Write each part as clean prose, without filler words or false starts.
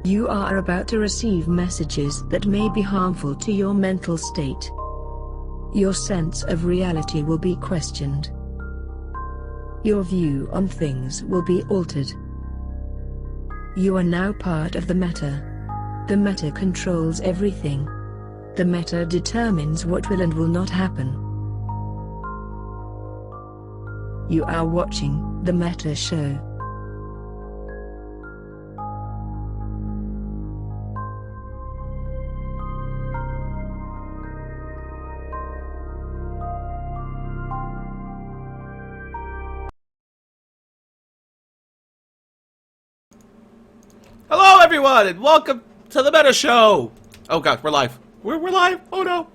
You are about to receive messages that may be harmful to your mental state. Your sense of reality will be questioned. Your view on things will be altered. You are now part of the Meta. The Meta controls everything. The Meta determines what will and will not happen. You are watching the Meta Show. Hello, everyone, and welcome to the Meta Show. Oh god, we're live. We're live. Oh no.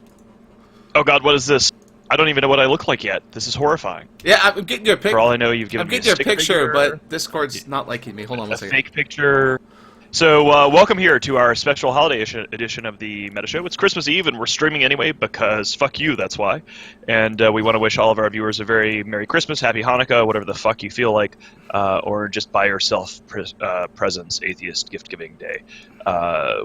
Oh god, what is this? I don't even know what I look like yet. This is horrifying. Yeah, I'm getting your picture. For all I know, you've given me a stick picture, figure, but Discord's not liking me. Hold on one a second. fake picture. So, welcome here to our special holiday edition of the Meta Show. It's Christmas Eve, and we're streaming anyway because fuck you, that's why. And we want to wish all of our viewers a very Merry Christmas, Happy Hanukkah, whatever the fuck you feel like, or just buy yourself presents, Atheist Gift-Giving Day.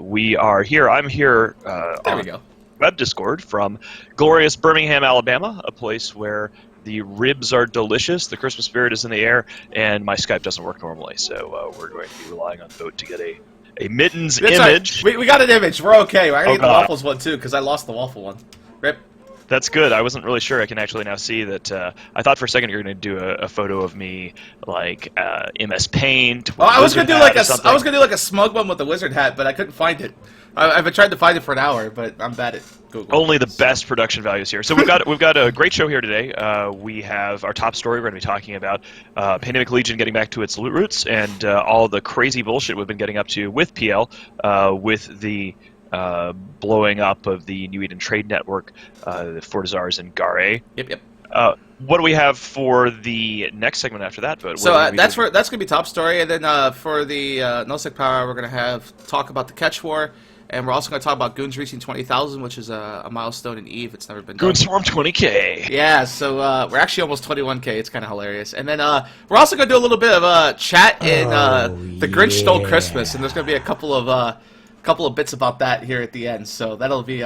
We are here. I'm here There we go. Web Discord from glorious Birmingham, Alabama, a place where the ribs are delicious, the Christmas spirit is in the air, and my Skype doesn't work normally, so we're going to be relying on Boat to get a Mittens image. Right. We got an image. We're okay. I gotta get the God. waffles one too, because I lost the waffle one. Rip. That's good. I wasn't really sure. I can actually now see that. I thought for a second you were going to do a photo of me like MS Paint. Oh, I was gonna do like a smug one with the wizard hat, but I couldn't find it. I've been trying to find it for an hour, but I'm bad at Google. Only the best production values here. So we've got a great show here today. We have our top story. We're going to be talking about Pandemic Legion getting back to its roots and all the crazy bullshit we've been getting up to with PL, with the blowing up of the New Eden Trade Network, the Fortizars and Gare. Yep. What do we have for the next segment after that? But So that's gonna be top story, and then for the Nosec Power, we're gonna talk about the Catch War. And we're also going to talk about Goons reaching 20,000, which is a milestone in EVE. It's never been done. Goons Swarm 20K. Yeah, so we're actually almost 21K. It's kind of hilarious. And then we're also going to do a little bit of chat in The Grinch Stole Christmas, and there's going to be a couple of bits about that here at the end. So that'll be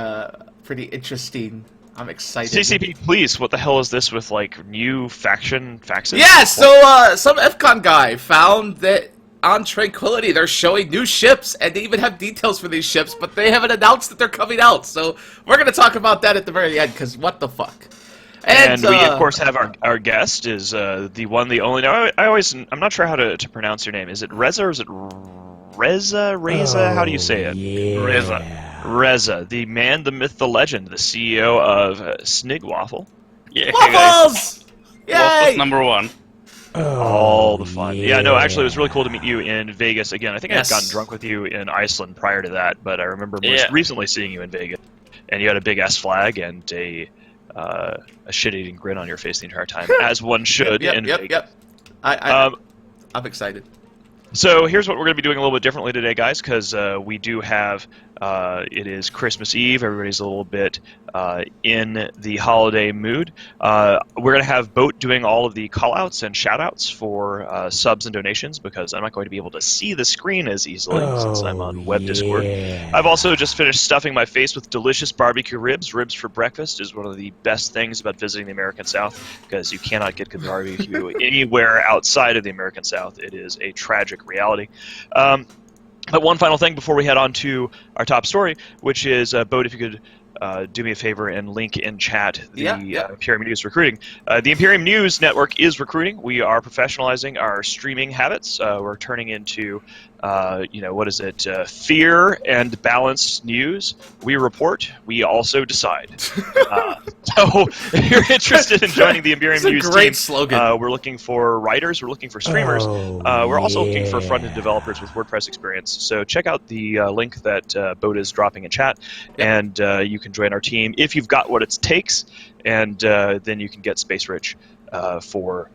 pretty interesting. I'm excited. CCP, please. What the hell is this with like new faction faxes? Yeah, so some FCON guy found that on Tranquility, they're showing new ships, and they even have details for these ships, but they haven't announced that they're coming out. So we're going to talk about that at the very end, because what the fuck. And we, of course, have our guest is the one, the only. Now, I'm not sure how to pronounce your name. Is it Reza or is it Reza? How do you say it? Yeah. Reza, the man, the myth, the legend, the CEO of Snig Waffle. Yeah, Waffles! Yay! Waffles number one. All the fun. Yeah, no, actually, it was really cool to meet you in Vegas again. I think Yes. I had gotten drunk with you in Iceland prior to that, but I remember most recently seeing you in Vegas, and you had a big S flag and a shit-eating grin on your face the entire time, as one should. Yep. I'm excited. So here's what we're going to be doing a little bit differently today, guys, because we do have, it is Christmas Eve. Everybody's a little bit in the holiday mood. We're going to have Boat doing all of the call-outs and shout-outs for subs and donations, because I'm not going to be able to see the screen as easily since I'm on Web Discord. I've also just finished stuffing my face with delicious barbecue ribs. Ribs for breakfast is one of the best things about visiting the American South, because you cannot get good barbecue anywhere outside of the American South. It is a tragic reality. But one final thing before we head on to our top story, which is, Boat, if you could do me a favor and link in chat the Imperium News recruiting. The Imperium News Network is recruiting. We are professionalizing our streaming habits. We're turning into, what is it? Fear and balanced news. We report. We also decide. So if you're interested in joining the Imperium News team, great team, slogan. we're looking for writers. We're looking for streamers. We're also looking for front-end developers with WordPress experience. So check out the link that Boat is dropping in chat, and you can join our team if you've got what it takes, and then you can get Space Rich for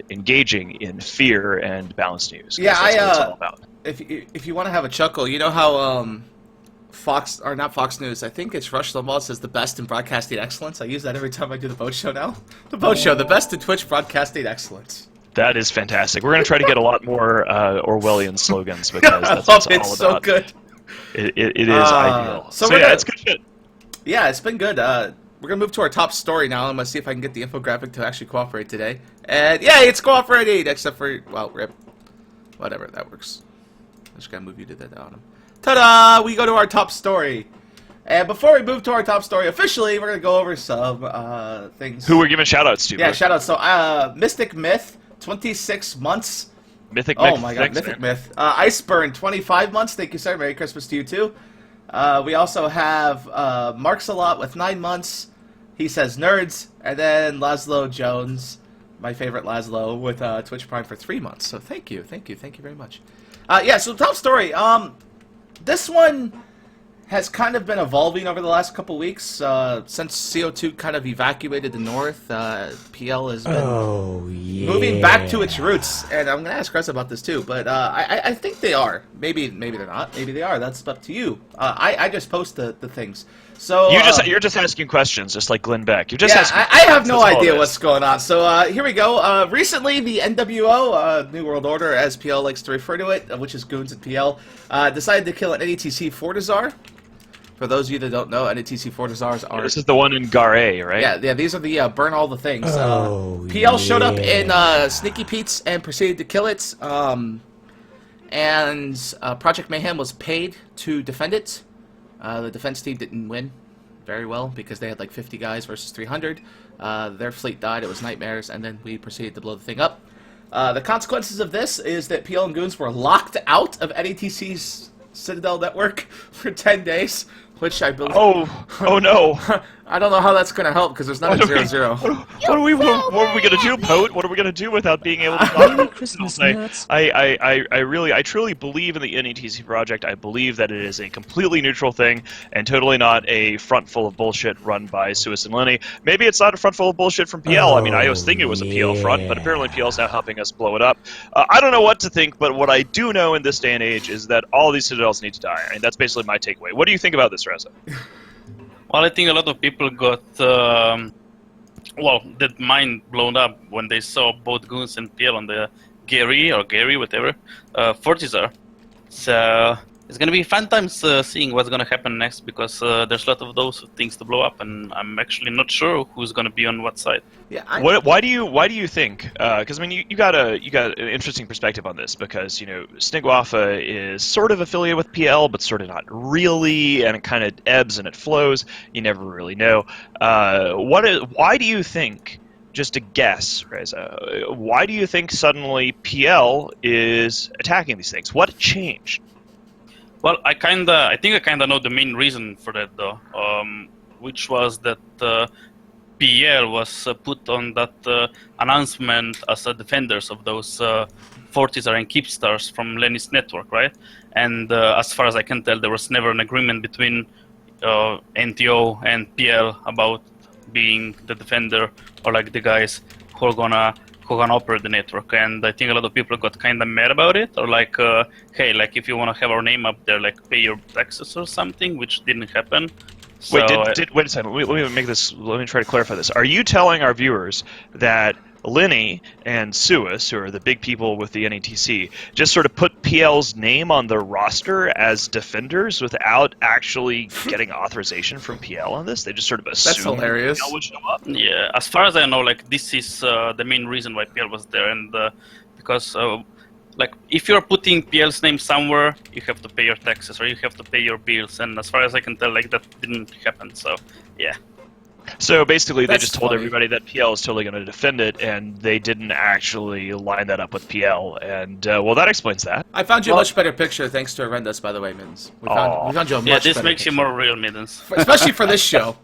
engaging in fear and balanced news. Yeah, that's what it's all about. If you want to have a chuckle, you know how not Fox News, I think it's Rush Limbaugh says the best in broadcasting excellence. I use that every time I do the Boat Show now. The Boat Show, the best in Twitch broadcasting excellence. That is fantastic. We're going to try to get a lot more Orwellian slogans because that's I what love it's all it. So about. good. It is ideal. So So we're yeah, gonna- it's good shit. Yeah, it's been good. We're gonna move to our top story now. I'm gonna see if I can get the infographic to actually cooperate today. And yeah, it's cooperating, except for, well, rip. Whatever, that works. I just gotta move you to the bottom. Ta-da! We go to our top story. And before we move to our top story officially, we're gonna go over some things. Who we're giving shout-outs to. Yeah, bro. shout out. So, Mystic Myth, 26 months. Mythic Oh Myth. my god, Thanks, Mythic man. Myth. Iceburn, 25 months. Thank you, sir. Merry Christmas to you, too. We also have Marks-a-Lot with 9 months. He says nerds. And then Laszlo Jones, my favorite Laszlo, with Twitch Prime for 3 months. So thank you very much. Yeah, so top story. This one has kind of been evolving over the last couple weeks. Since CO2 kind of evacuated the north, PL has been moving back to its roots. And I'm going to ask Chris about this too, but I think they are. Maybe they're not. Maybe they are. That's up to you. I just post the things. So You're just asking questions, just like Glenn Beck. You're just yeah, asking. I have no That's all it idea is. what's going on. So here we go. Recently, the NWO, New World Order, as PL likes to refer to it, which is Goons at PL, decided to kill an NETC Fortizar. For those of you that don't know, NETC Fortizars are... This is the one in Gare, right? Yeah, these are the burn all the things. PL showed up in Sneaky Pete's and proceeded to kill it. And Project Mayhem was paid to defend it. The defense team didn't win very well because they had like 50 guys versus 300. Their fleet died. It was nightmares, and then we proceeded to blow the thing up. The consequences of this is that PL and Goons were locked out of NETC's Citadel network for 10 days, which I believe... Oh no! I don't know how that's going to help because there's not a 0-0. What are we gonna do, Pote? What are we gonna do without being able to Merry talk? Christmas, I, nuts. I truly believe in the NETC project. I believe that it is a completely neutral thing and totally not a front full of bullshit run by Suis and Lenny. Maybe it's not a front full of bullshit from PL. I mean, I was thinking it was a PL front, but apparently PL's now helping us blow it up. I don't know what to think, but what I do know in this day and age is that all these citadels need to die. I mean, that's basically my takeaway. What do you think about this, Reza? Well, I think a lot of people got, their mind blown up when they saw both Goons and PL on the Gary, whatever, Fortizar. So it's going to be fun times seeing what's going to happen next because there's a lot of those things to blow up, and I'm actually not sure who's going to be on what side. Yeah, Why do you think? Because I mean, you got an interesting perspective on this because Snigwafa is sort of affiliated with PL, but sort of not really, and it kind of ebbs and it flows. You never really know. Why do you think? Just a guess, Reza. Why do you think suddenly PL is attacking these things? What changed? Well, I think I kinda know the main reason for that though, which was that PL was put on that announcement as a defenders of those Fortizar and Keepstars from Lenny's network, right? And as far as I can tell, there was never an agreement between NTO and PL about being the defender or like the guys who are gonna operate the network. And I think a lot of people got kind of mad about it, or like, hey, like if you want to have our name up there, like pay your taxes or something, which didn't happen. So, Wait a second. Let me try to clarify this. Are you telling our viewers that Lenny and Suis, who are the big people with the NETC, just sort of put PL's name on the roster as defenders without actually getting authorization from PL on this? They just sort of assumed That's hilarious. PL would show up? yeah, as far as I know, like this is the main reason why PL was there, and because like if you're putting PL's name somewhere, you have to pay your taxes or you have to pay your bills, and as far as I can tell, like that didn't happen. So yeah. So basically, they That's just told funny. everybody that PL is totally going to defend it, and they didn't actually line that up with PL. And well, that explains that. I found you a much better picture thanks to Arendus, by the way, Mittens. We found you a much Yeah, this better makes you picture. more real, Middens. Especially for this show.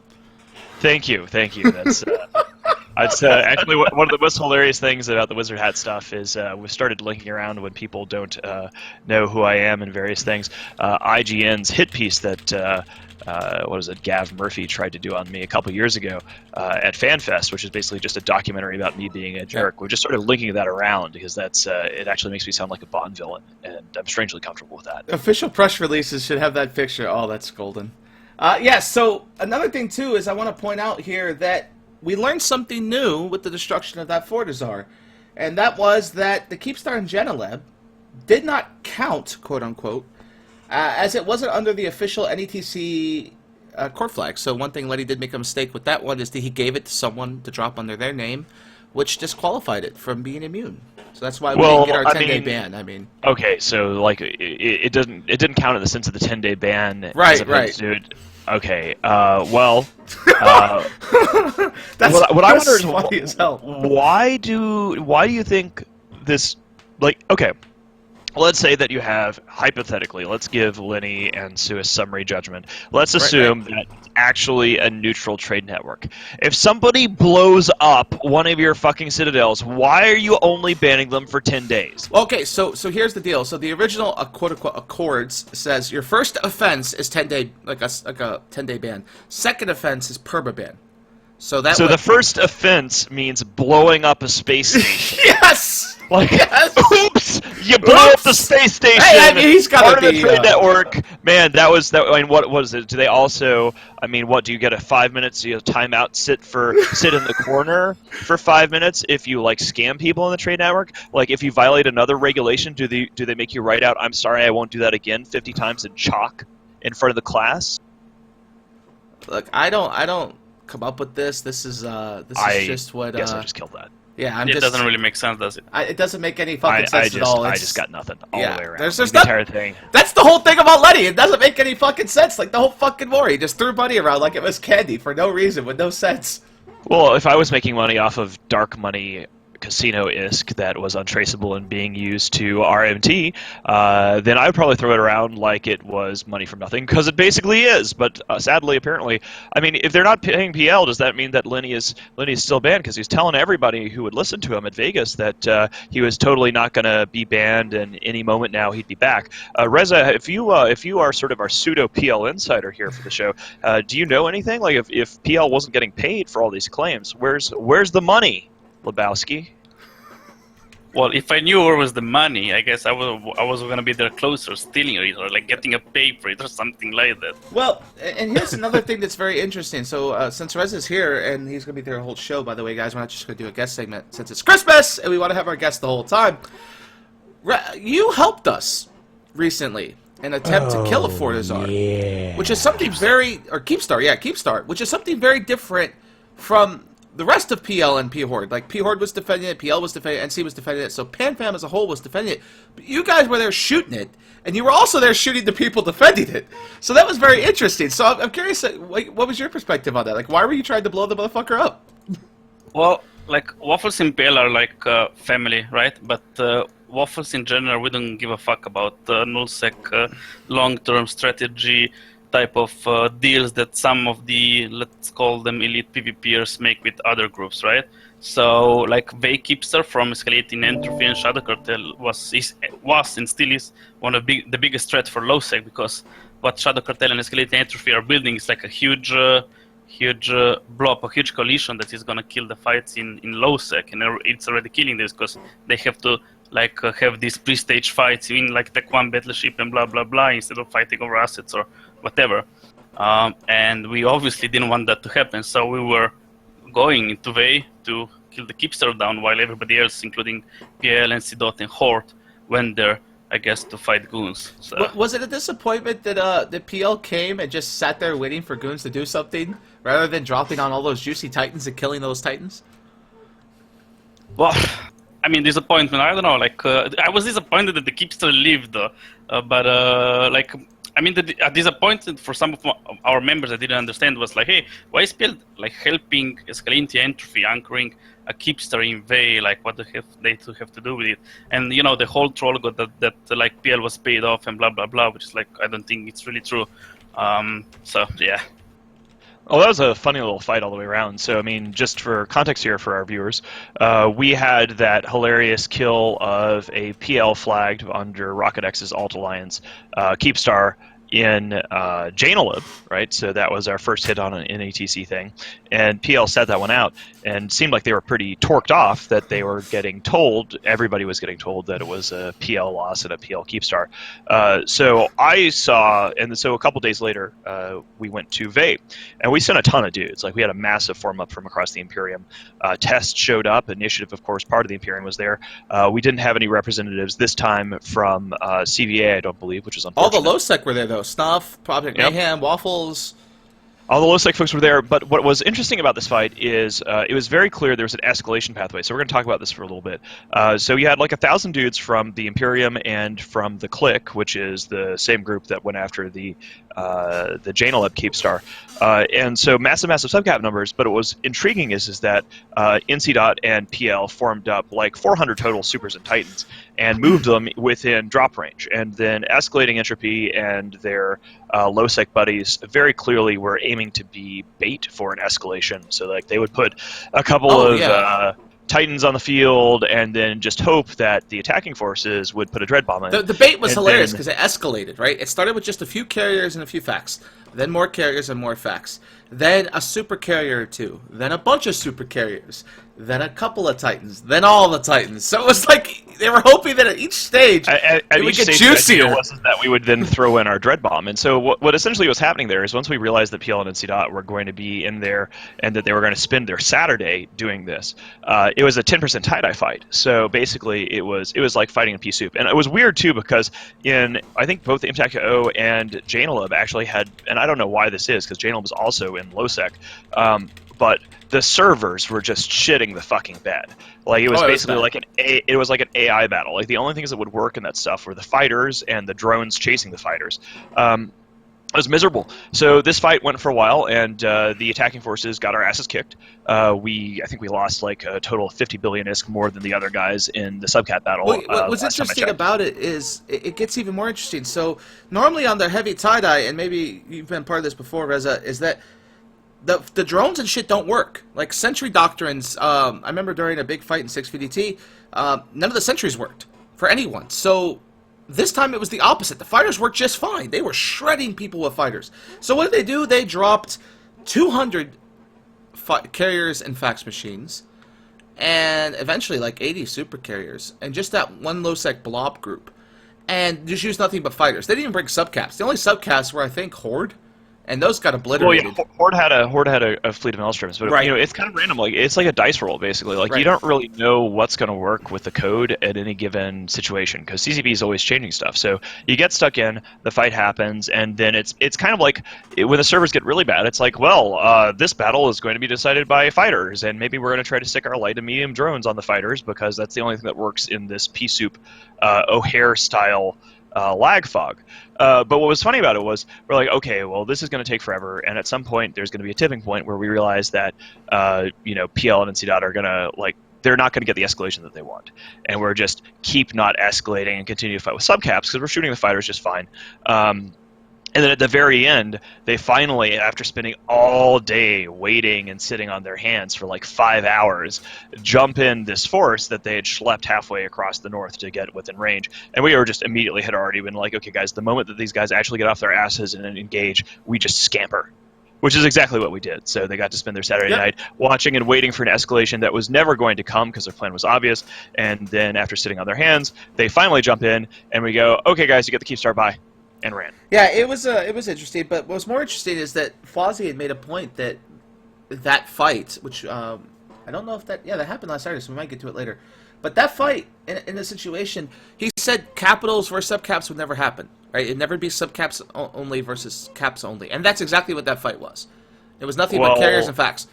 Thank you. That's actually one of the most hilarious things about the Wizard Hat stuff is we've started linking around when people don't know who I am and various things. IGN's hit piece that Gav Murphy tried to do on me a couple years ago at FanFest, which is basically just a documentary about me being a jerk. We're just sort of linking that around because that's it actually makes me sound like a Bond villain, and I'm strangely comfortable with that. Official press releases should have that picture. Oh, that's golden. Yeah, so another thing, too, is I want to point out here that we learned something new with the destruction of that Fortizar. and that was that the Keepstar and Geneleb did not count, quote unquote, as it wasn't under the official NETC court flag. So one thing Letty did make a mistake with that one is that he gave it to someone to drop under their name, which disqualified it from being immune. So that's why we didn't get our 10-day ban. I mean, okay, so like it didn't count in the sense of the 10-day ban. Right. Okay. Well, that's what I wonder is funny as hell. Why do you think this? Like, okay, let's say that you have, hypothetically, let's give Lenny and Sue a summary judgment. Let's assume that it's actually a neutral trade network. If somebody blows up one of your fucking citadels, why are you only banning them for 10 days? Okay, so here's the deal. So the original quote-unquote accords says your first offense is 10-day, like a 10-day ban. Second offense is permaban. So the first offense means blowing up a space station. Yes! Like, yes! Oops! You blew up the space station. Hey, I mean, he's got part of the trade network. Man, that was that. I mean, what was it? Do they also? I mean, what do you get? A 5 minutes? You know, timeout? Sit in the corner for 5 minutes if you like scam people in the trade network. Like, if you violate another regulation, do they make you write out "I'm sorry, I won't do that again" 50 times in chalk in front of the class? Look, I don't come up with this. This is just what. Guess I just killed that. Yeah, it doesn't really make sense, does it? It doesn't make any fucking sense at all. I just got nothing all the way around. There's the entire thing. That's the whole thing about Letty. It doesn't make any fucking sense. Like the whole fucking war, he just threw money around like it was candy for no reason, with no sense. Well, if I was making money off of dark money casino ISK that was untraceable and being used to RMT, then I would probably throw it around like it was money from nothing, because it basically is. But sadly, apparently, I mean, if they're not paying PL, does that mean that Lenny is still banned? Because he's telling everybody who would listen to him at Vegas that he was totally not going to be banned, and any moment now he'd be back. Reza, if you are sort of our pseudo PL insider here for the show, do you know anything? Like, if PL wasn't getting paid for all these claims, where's the money, Lebowski? Well, if I knew where was the money, I guess I was gonna be there closer, stealing it, or like getting a pay for it, or something like that. Well, and here's another thing that's very interesting. So since Reza's here, and he's gonna be there the whole show, by the way, guys, we're not just gonna do a guest segment since it's Christmas, and we want to have our guests the whole time. You helped us recently in an attempt to kill a Fortizar, which is something Keepstar, which is something very different from the rest of PL and P-Horde. Like, P-Horde was defending it, PL was defending it, NC was defending it, so PanFam as a whole was defending it. But you guys were there shooting it, and you were also there shooting the people defending it. So that was very interesting. So I'm curious, what was your perspective on that? Like, why were you trying to blow the motherfucker up? Well, like, Waffles and PL are like family, right? But Waffles in general, we don't give a fuck about nullsec long-term strategy type of deals that some of the, let's call them elite PvPers, make with other groups, right? So, like, Keepstar from Escalating Entropy and Shadow Cartel was and still is one of the biggest threat for lowsec, because what Shadow Cartel and Escalating Entropy are building is like a huge blob, a huge coalition that is gonna kill the fights in lowsec, and it's already killing this because they have to have these pre-stage fights in like Tech 1 Battleship and blah blah blah instead of fighting over assets or whatever. And we obviously didn't want that to happen, so we were going into Vey to kill the Keepstar down, while everybody else, including PL and Sidot and Horde, went there, I guess, to fight goons. So. Was it a disappointment that the PL came and just sat there waiting for goons to do something, rather than dropping on all those juicy titans and killing those titans? Well, I mean, disappointment, I don't know, like, I was disappointed that the Keepstar lived, but, like, I mean, the disappointment for some of our members that didn't understand was like, hey, why is PL like helping Escalating Entropy, anchoring a Keepstar in Vey? Like, what the hell they have to do with it? And, you know, the whole troll got that like PL was paid off and blah blah blah, which is like, I don't think it's really true. So yeah. Oh, that was a funny little fight all the way around. So, I mean, just for context here for our viewers, we had that hilarious kill of a PL flagged under Rocket X's Alt Alliance Keepstar, in Janelib, right? So that was our first hit on an NATC thing, and PL set that one out, and seemed like they were pretty torqued off that they were getting told, everybody was getting told that it was a PL loss and a PL Keepstar. So I saw, and so a couple days later, we went to Vape, and we sent a ton of dudes. Like we had a massive form up from across the Imperium. Test showed up. Initiative, of course, part of the Imperium was there. We didn't have any representatives this time from CVA, I don't believe, which is All unfortunate. the low sec were there though. Snuff, Project Yep. Mayhem, Waffles. All the low-sec folks were there, but what was interesting about this fight is it was very clear there was an escalation pathway. So we're going to talk about this for a little bit. So you had like 1,000 dudes from the Imperium and from the Clique, which is the same group that went after the Janeleb Keepstar. And so massive subcap numbers, but what was intriguing is that NC Dot and PL formed up like 400 total Supers and Titans and moved them within drop range. And then escalating entropy and their low-sec buddies very clearly were aiming to be bait for an escalation. So like they would put a couple of Titans on the field and then just hope that the attacking forces would put a dread bomb in. The bait was hilarious because it escalated, right? It started with just a few carriers and a few facts, then more carriers and more facts, then a super carrier or two, then a bunch of super carriers, then a couple of Titans, then all the Titans. So it was like they were hoping that at each stage it would get juicier. Wasn't that we would then throw in our dread bomb? And so what essentially was happening there is once we realized that PL and NC Dot were going to be in there and that they were going to spend their Saturday doing this, it was a 10% tie-dye fight. So basically it was like fighting in pea soup. And it was weird too because I think both Impact O and Janelib actually had, and I don't know why this is because Janelib was also in low-sec, but the servers were just shitting the fucking bed. Like it was basically like an AI battle. Like the only things that would work in that stuff were the fighters and the drones chasing the fighters. It was miserable. So this fight went for a while, and the attacking forces got our asses kicked. I think we lost like a total of 50 billion ISK more than the other guys in the subcat battle. What's interesting about it is it gets even more interesting. So normally on the heavy tie-dye, and maybe you've been part of this before, Reza, is that the drones and shit don't work. Like sentry doctrines, I remember during a big fight in 6VDT, none of the sentries worked for anyone. So this time it was the opposite. The fighters worked just fine. They were shredding people with fighters. So what did they do? They dropped 200 carriers and fax machines, and eventually like 80 super carriers, and just that one low-sec blob group. And just used nothing but fighters. They didn't even bring subcaps. The only subcaps were, I think, Horde. And those got obliterated. Well, yeah, Horde had a fleet of Maelstroms, but it's kind of random. Like it's like a dice roll, basically. Like you don't really know what's going to work with the code at any given situation because CCP is always changing stuff. So you get stuck in, the fight happens, and then it's kind of like when the servers get really bad. It's like, well, this battle is going to be decided by fighters, and maybe we're going to try to stick our light and medium drones on the fighters because that's the only thing that works in this pea soup O'Hare style lag fog. But what was funny about it was we're like, okay, well, this is going to take forever, and at some point there's going to be a tipping point where we realize that PL and NC Dot are going to they're not going to get the escalation that they want, and we're just keep not escalating and continue to fight with subcaps because we're shooting the fighters just fine. And then at the very end, they finally, after spending all day waiting and sitting on their hands for like 5 hours, jump in this force that they had schlepped halfway across the north to get within range. And we were just immediately had already been like, okay, guys, the moment that these guys actually get off their asses and engage, we just scamper. Which is exactly what we did. So they got to spend their Saturday night watching and waiting for an escalation that was never going to come because their plan was obvious. And then after sitting on their hands, they finally jump in and we go, okay, guys, you get the Keepstar, bye. And ran. Yeah, it was interesting, but what was more interesting is that Fozzie had made a point that fight, which I don't know if that happened last Saturday, so we might get to it later. But that fight in the situation, he said capitals versus subcaps would never happen, right? It'd never be subcaps only versus caps only, and that's exactly what that fight was. It was nothing but carriers and facts.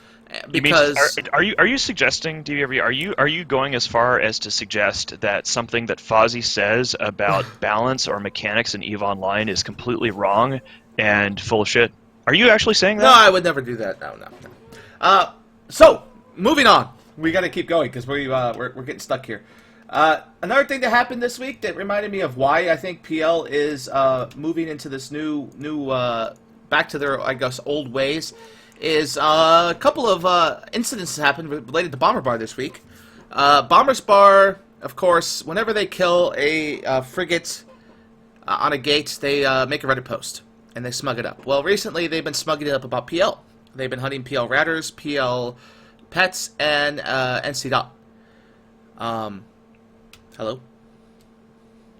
Because are you suggesting, DVRV, are you going as far as to suggest that something that Fozzie says about balance or mechanics in EVE Online is completely wrong and full of shit? Are you actually saying that? No, I would never do that. No. So moving on, we got to keep going because we're getting stuck here. Another thing that happened this week that reminded me of why I think PL is moving into this new back to their, I guess, old ways. Is a couple of incidents that happened related to Bomber Bar this week. Bomber's Bar, of course, whenever they kill a frigate on a gate, they make a Reddit post. and they smug it up. Well, recently they've been smugging it up about PL. They've been hunting PL Ratters, PL Pets, and NC Dot. Hello?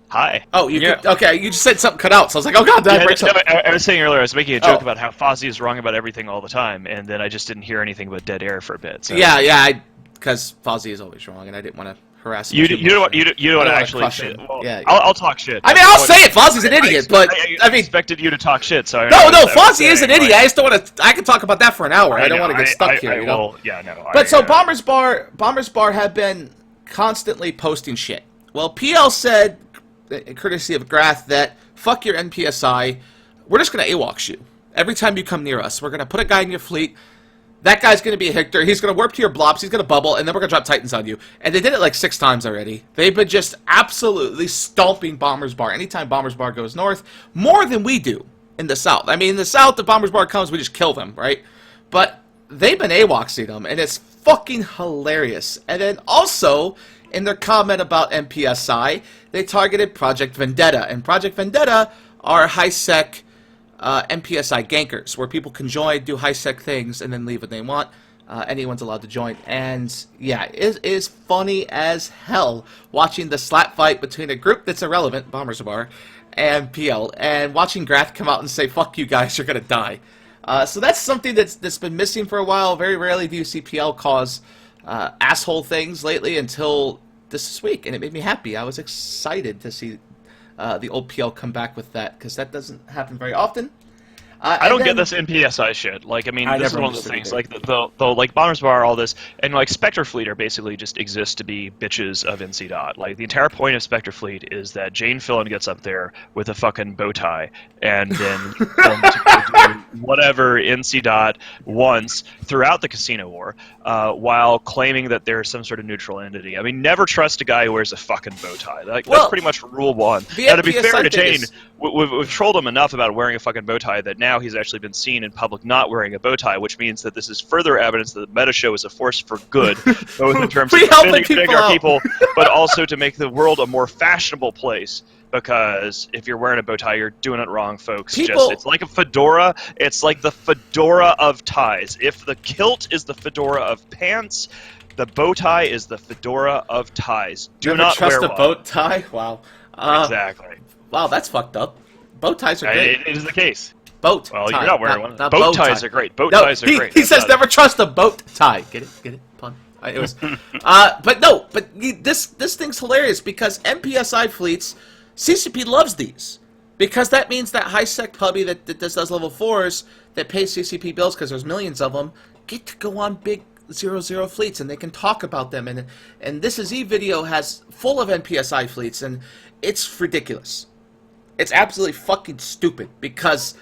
Hi. Oh, okay, you just said something cut out, so I was like, oh god, that breaks up. I was saying earlier, I was making a joke about how Fozzie is wrong about everything all the time, and then I just didn't hear anything but dead air for a bit. So. Yeah, because Fozzie is always wrong, and I didn't want to harass him. You don't want to actually say. Well, yeah. I'll talk shit. I mean, I'll say it. Fozzie's an idiot, but I mean, expected you to talk shit. So no, Fozzie is an idiot. I just don't want to. I could talk about that for an hour. I don't want to get stuck here. You know. Yeah, no. But so Bombers Bar have been constantly posting shit. Well, PL said, courtesy of Grath, that fuck your NPSI. We're just gonna AWOX you every time you come near us. We're gonna put a guy in your fleet. That guy's going to be a Hector. He's going to warp to your blobs. He's going to bubble, and then we're going to drop Titans on you. And they did it like 6 times already. They've been just absolutely stomping Bombers Bar. Anytime Bombers Bar goes north, more than we do in the south. I mean, in the south, if Bombers Bar comes, we just kill them, right? But they've been AWOXing them, and it's fucking hilarious. And then also, in their comment about MPSI, they targeted Project Vendetta. And Project Vendetta are high-sec MPSI gankers, where people can join, do high-sec things, and then leave when they want. Anyone's allowed to join. And, yeah, it is funny as hell watching the slap fight between a group that's irrelevant, Bombers Bar, and PL, and watching Grath come out and say, fuck you guys, you're gonna die. So that's something that's been missing for a while. Very rarely do you see PL cause asshole things lately until this week, and it made me happy. I was excited to see the old PL come back with that, because that doesn't happen very often. I don't get this NPSI shit. Like, I mean, this is one of the things. Like, the like Bombers Bar, all this, and like Spectre Fleet are basically just exist to be bitches of NC Dot. Like, the entire point of Spectre Fleet is that Jane Fillon gets up there with a fucking bow tie, and then to do whatever NC Dot wants throughout the Casino War, while claiming that they're some sort of neutral entity. I mean, never trust a guy who wears a fucking bow tie. Like, that's pretty much rule one. Now, to be fair to Jane, we've trolled him enough about wearing a fucking bow tie that now he's actually been seen in public not wearing a bow tie, which means that this is further evidence that the meta show is a force for good, both in terms of defending our people, but also to make the world a more fashionable place. Because if you're wearing a bow tie, you're doing it wrong, folks. It's like a fedora. It's like the fedora of ties. If the kilt is the fedora of pants, the bow tie is the fedora of ties. Do not trust wear a bow tie. Wow. Exactly. Wow, that's fucked up. Bow ties are great. It is the case. Boat well, tie. You're not wearing one. Not boat ties are great. Boat ties are great. He says never trust a boat tie. Get it? Pun. It was, but this thing's hilarious because MPSI fleets, CCP loves these because that means that high sec puppy that does level 4s that pays CCP bills because there's millions of them get to go on big 0-0 fleets and they can talk about them and this is video has full of MPSI fleets and it's ridiculous. It's absolutely fucking stupid because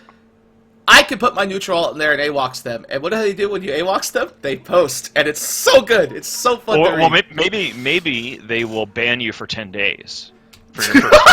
I can put my neutral in there and AWOX them. And what do they do when you AWOX them? They post. And it's so good. It's so fun to read. Well, maybe they will ban you for 10 days. For your first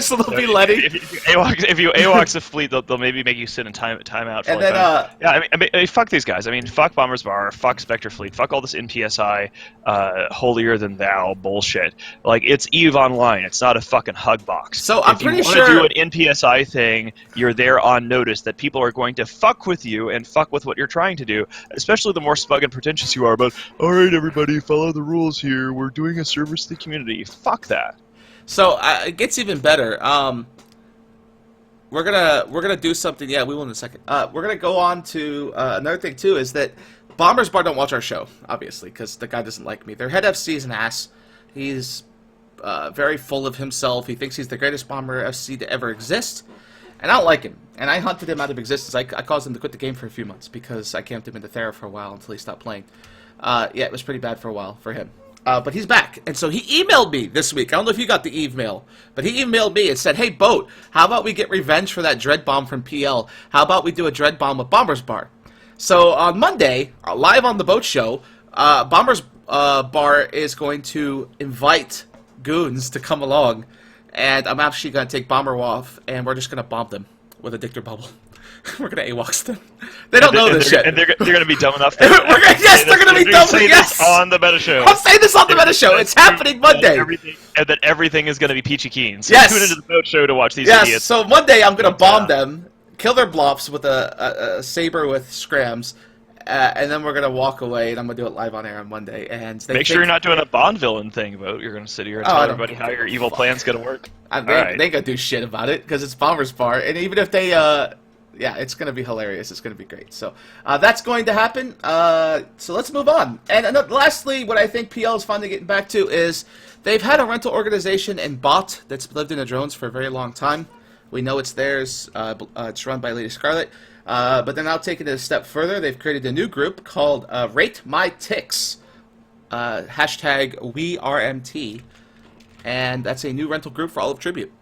So they'll be letting... If you AWOX a fleet, they'll maybe make you sit in timeout for and then, yeah, I mean, fuck these guys. I mean, fuck Bombers Bar, fuck Spectre Fleet, fuck all this NPSI holier-than-thou bullshit. Like, it's EVE Online. It's not a fucking hug box. So I'm pretty sure... If you want to do an NPSI thing, you're there on notice that people are going to fuck with you and fuck with what you're trying to do, especially the more smug and pretentious you are. But, all right, everybody, follow the rules here. We're doing a service to the community. Fuck that. So it gets even better. We're gonna do something. Yeah, we will in a second. We're gonna go on to another thing too. Is that Bombers Bar don't watch our show obviously because the guy doesn't like me. Their head FC is an ass. He's very full of himself. He thinks he's the greatest Bomber FC to ever exist, and I don't like him. And I hunted him out of existence. I caused him to quit the game for a few months because I camped him into Thera for a while until he stopped playing. Yeah, it was pretty bad for a while for him. But he's back, and so he emailed me this week. I don't know if you got the Eve mail, but he emailed me and said, hey, Boat, how about we get revenge for that Dread Bomb from PL? How about we do a Dread Bomb with Bombers Bar? So on Monday, live on the Boat Show, Bombers Bar is going to invite goons to come along, and I'm actually going to take Bomber off, and we're just going to bomb them with a Dictor Bubble. We're gonna AWOX them. They don't know this shit. And they're going to be dumb enough. Yes, they're gonna be dumb. Yes, on the meta show. I'm saying this on the meta show. It's happening Monday. And that everything is going to be peachy keen. So Yes. tune into the boat show to watch these Yes. idiots. So Monday I'm gonna bomb them, kill their blops with a saber with scrams. And then we're gonna walk away, and I'm gonna do it live on air on Monday. And Make sure you're not doing a Bond villain thing, Vote. You're gonna sit here and tell everybody how your evil plan's gonna work. They ain't gonna do shit about it because it's Bomber's Bar, and even if they, it's gonna be hilarious. It's gonna be great. So that's going to happen. So let's move on. And lastly, what I think PL is finally getting back to is they've had a rental organization in Bot that's lived in the drones for a very long time. We know it's theirs. It's run by Lady Scarlet. But they're now taking it a step further. They've created a new group called Rate My Ticks, hashtag WeRMT, and that's a new rental group for all of Tribute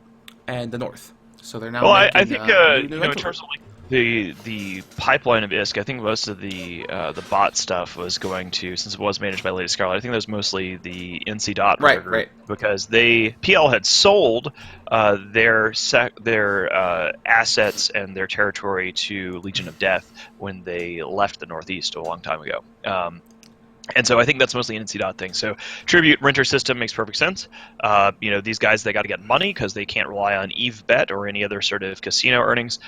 and the North. So they're now. Well, I think in terms of like the pipeline of ISK, I think most of the bot stuff was going to, since it was managed by Lady Scarlet, I think that was mostly the NC Dot right, because PL had sold their assets and their territory to Legion of Death when they left the Northeast a long time ago. And so I think that's mostly an NC Dot thing. So Tribute renter system makes perfect sense. These guys, they got to get money because they can't rely on Eve Bet or any other sort of casino earnings.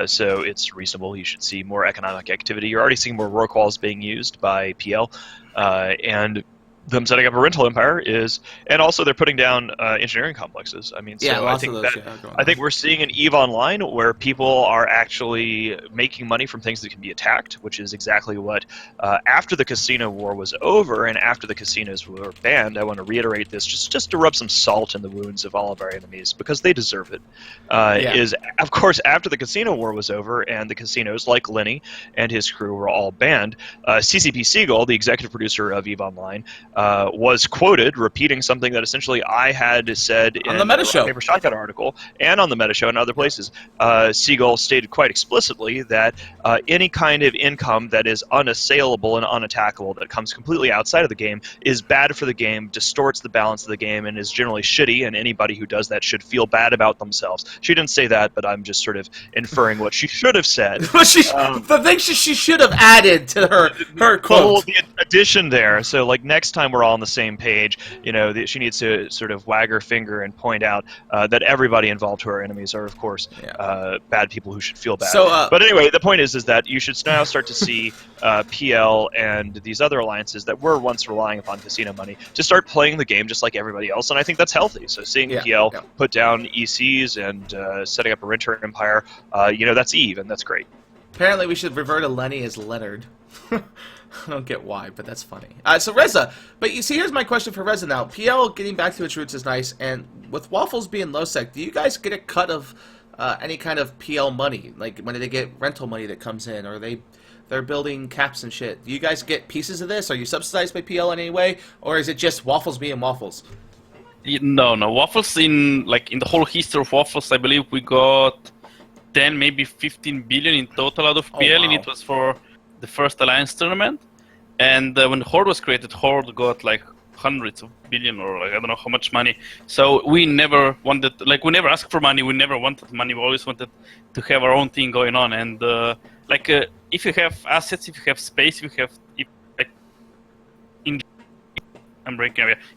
So it's reasonable. You should see more economic activity. You're already seeing more roll calls being used by PL. And them setting up a rental empire and also they're putting down engineering complexes. I mean, so I think we're seeing an EVE Online where people are actually making money from things that can be attacked, which is exactly what after the casino war was over and after the casinos were banned. I want to reiterate this just to rub some salt in the wounds of all of our enemies because they deserve it. Is of course after the casino war was over and the casinos like Lenny and his crew were all banned. CCP Siegel, the executive producer of EVE Online, was quoted repeating something that essentially I had said on the Meta Show Paper Shotgun article and on the Meta Show and other places. Siegel stated quite explicitly that any kind of income that is unassailable and unattackable that comes completely outside of the game is bad for the game, distorts the balance of the game, and is generally shitty, and anybody who does that should feel bad about themselves. She didn't say that, but I'm just sort of inferring what she should have said. The thing she should have added to her quote. The addition there, so like next time we're all on the same page, she needs to sort of wag her finger and point out that everybody involved who are enemies are, of course, bad people who should feel bad. So, but anyway, the point is that you should now start to see PL and these other alliances that were once relying upon casino money to start playing the game just like everybody else, and I think that's healthy. So seeing PL put down ECs and setting up a renter empire, that's Eve, and that's great. Apparently we should revert to Lenny as Leonard. I don't get why, but that's funny. So Reza, but you see, here's my question for Reza now. PL getting back to its roots is nice, and with Waffles being low sec, do you guys get a cut of any kind of PL money? Like when they get rental money that comes in, or they're building caps and shit? Do you guys get pieces of this? Are you subsidized by PL in any way, or is it just Waffles being Waffles? No. Waffles in the whole history of Waffles, I believe we got 10, maybe 15 billion in total out of PL, and it was for the first Alliance tournament. And when Horde was created, Horde got like hundreds of billion or I don't know how much money. So we never wanted, we never asked for money. We never wanted money. We always wanted to have our own thing going on. And if you have assets, if you have space, if you have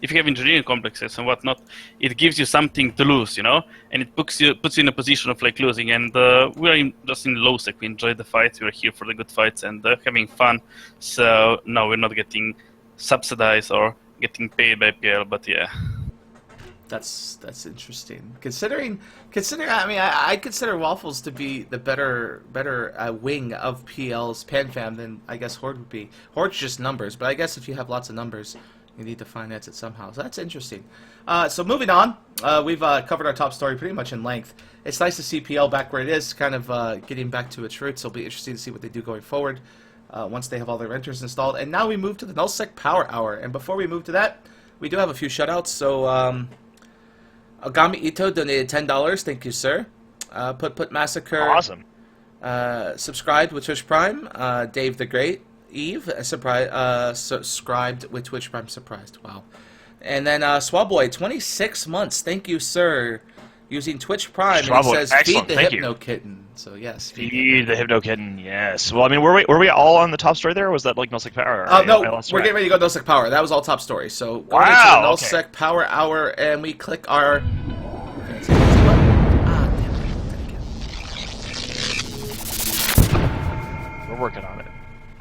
if you have engineering complexes and whatnot, it gives you something to lose, and it puts you in a position of losing. And we're just in low sec. We enjoy the fights. We're here for the good fights and having fun. So no, we're not getting subsidized or getting paid by PL. But yeah, that's interesting. Considering, I mean, I consider Waffles to be the better wing of PL's PanFam than I guess Horde would be. Horde's just numbers, but I guess if you have lots of numbers, you need to finance it somehow. So that's interesting. So moving on, we've covered our top story pretty much in length. It's nice to see PL back where it is, kind of getting back to its roots. It'll be interesting to see what they do going forward once they have all their renters installed. And now we move to the Nullsec Power Hour. And before we move to that, we do have a few shutouts. So Agami Ito donated $10. Thank you, sir. Put Massacre. Awesome. Subscribed with Twitch Prime. Dave the Great. Eve, subscribed with Twitch Prime. Surprised. Wow. And then Swabboy, 26 months. Thank you, sir. using Twitch Prime, and Bravo. he says, Excellent. "Feed the Thank you. Hypno Kitten." So yes, Feed the Hypno Kitten, yes. Well, I mean, were we all on the top story there, or was that like Nullsec Power? No, I lost we're track. getting ready to go Nullsec Power. That was all top story. So go into the Wow, Nullsec Power Hour, and we click our. We're working on it.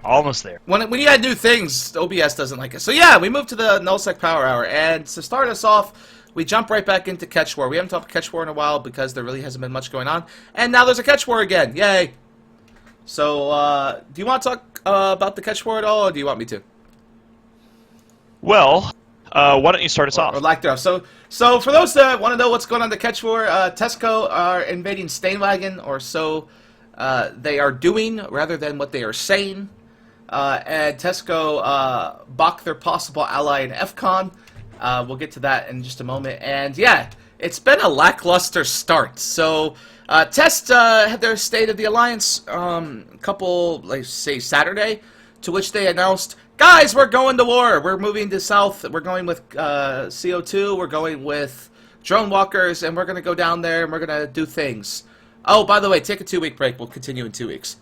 Almost there. When you add new things, OBS doesn't like it. So yeah, we moved to the Nullsec Power Hour, and to start us off, we jump right back into Catch War. We haven't talked Catch War in a while because there really hasn't been much going on, and now there's a Catch War again. Yay! So, do you want to talk about the Catch War at all, or do you want me to? Well, why don't you start us off? Or lack thereof. So for those that want to know what's going on in the Catch War, Tesco are invading Stainwagon, or so they are doing, rather than what they are saying. And Tesco balk their possible ally in FCON. We'll get to that in just a moment. And yeah, it's been a lackluster start. So Test had their State of the Alliance Saturday, to which they announced, guys, we're going to war. We're moving to south. We're going with CO2. We're going with drone walkers, and we're going to go down there, and we're going to do things. Oh, by the way, take a 2-week break. We'll continue in 2 weeks.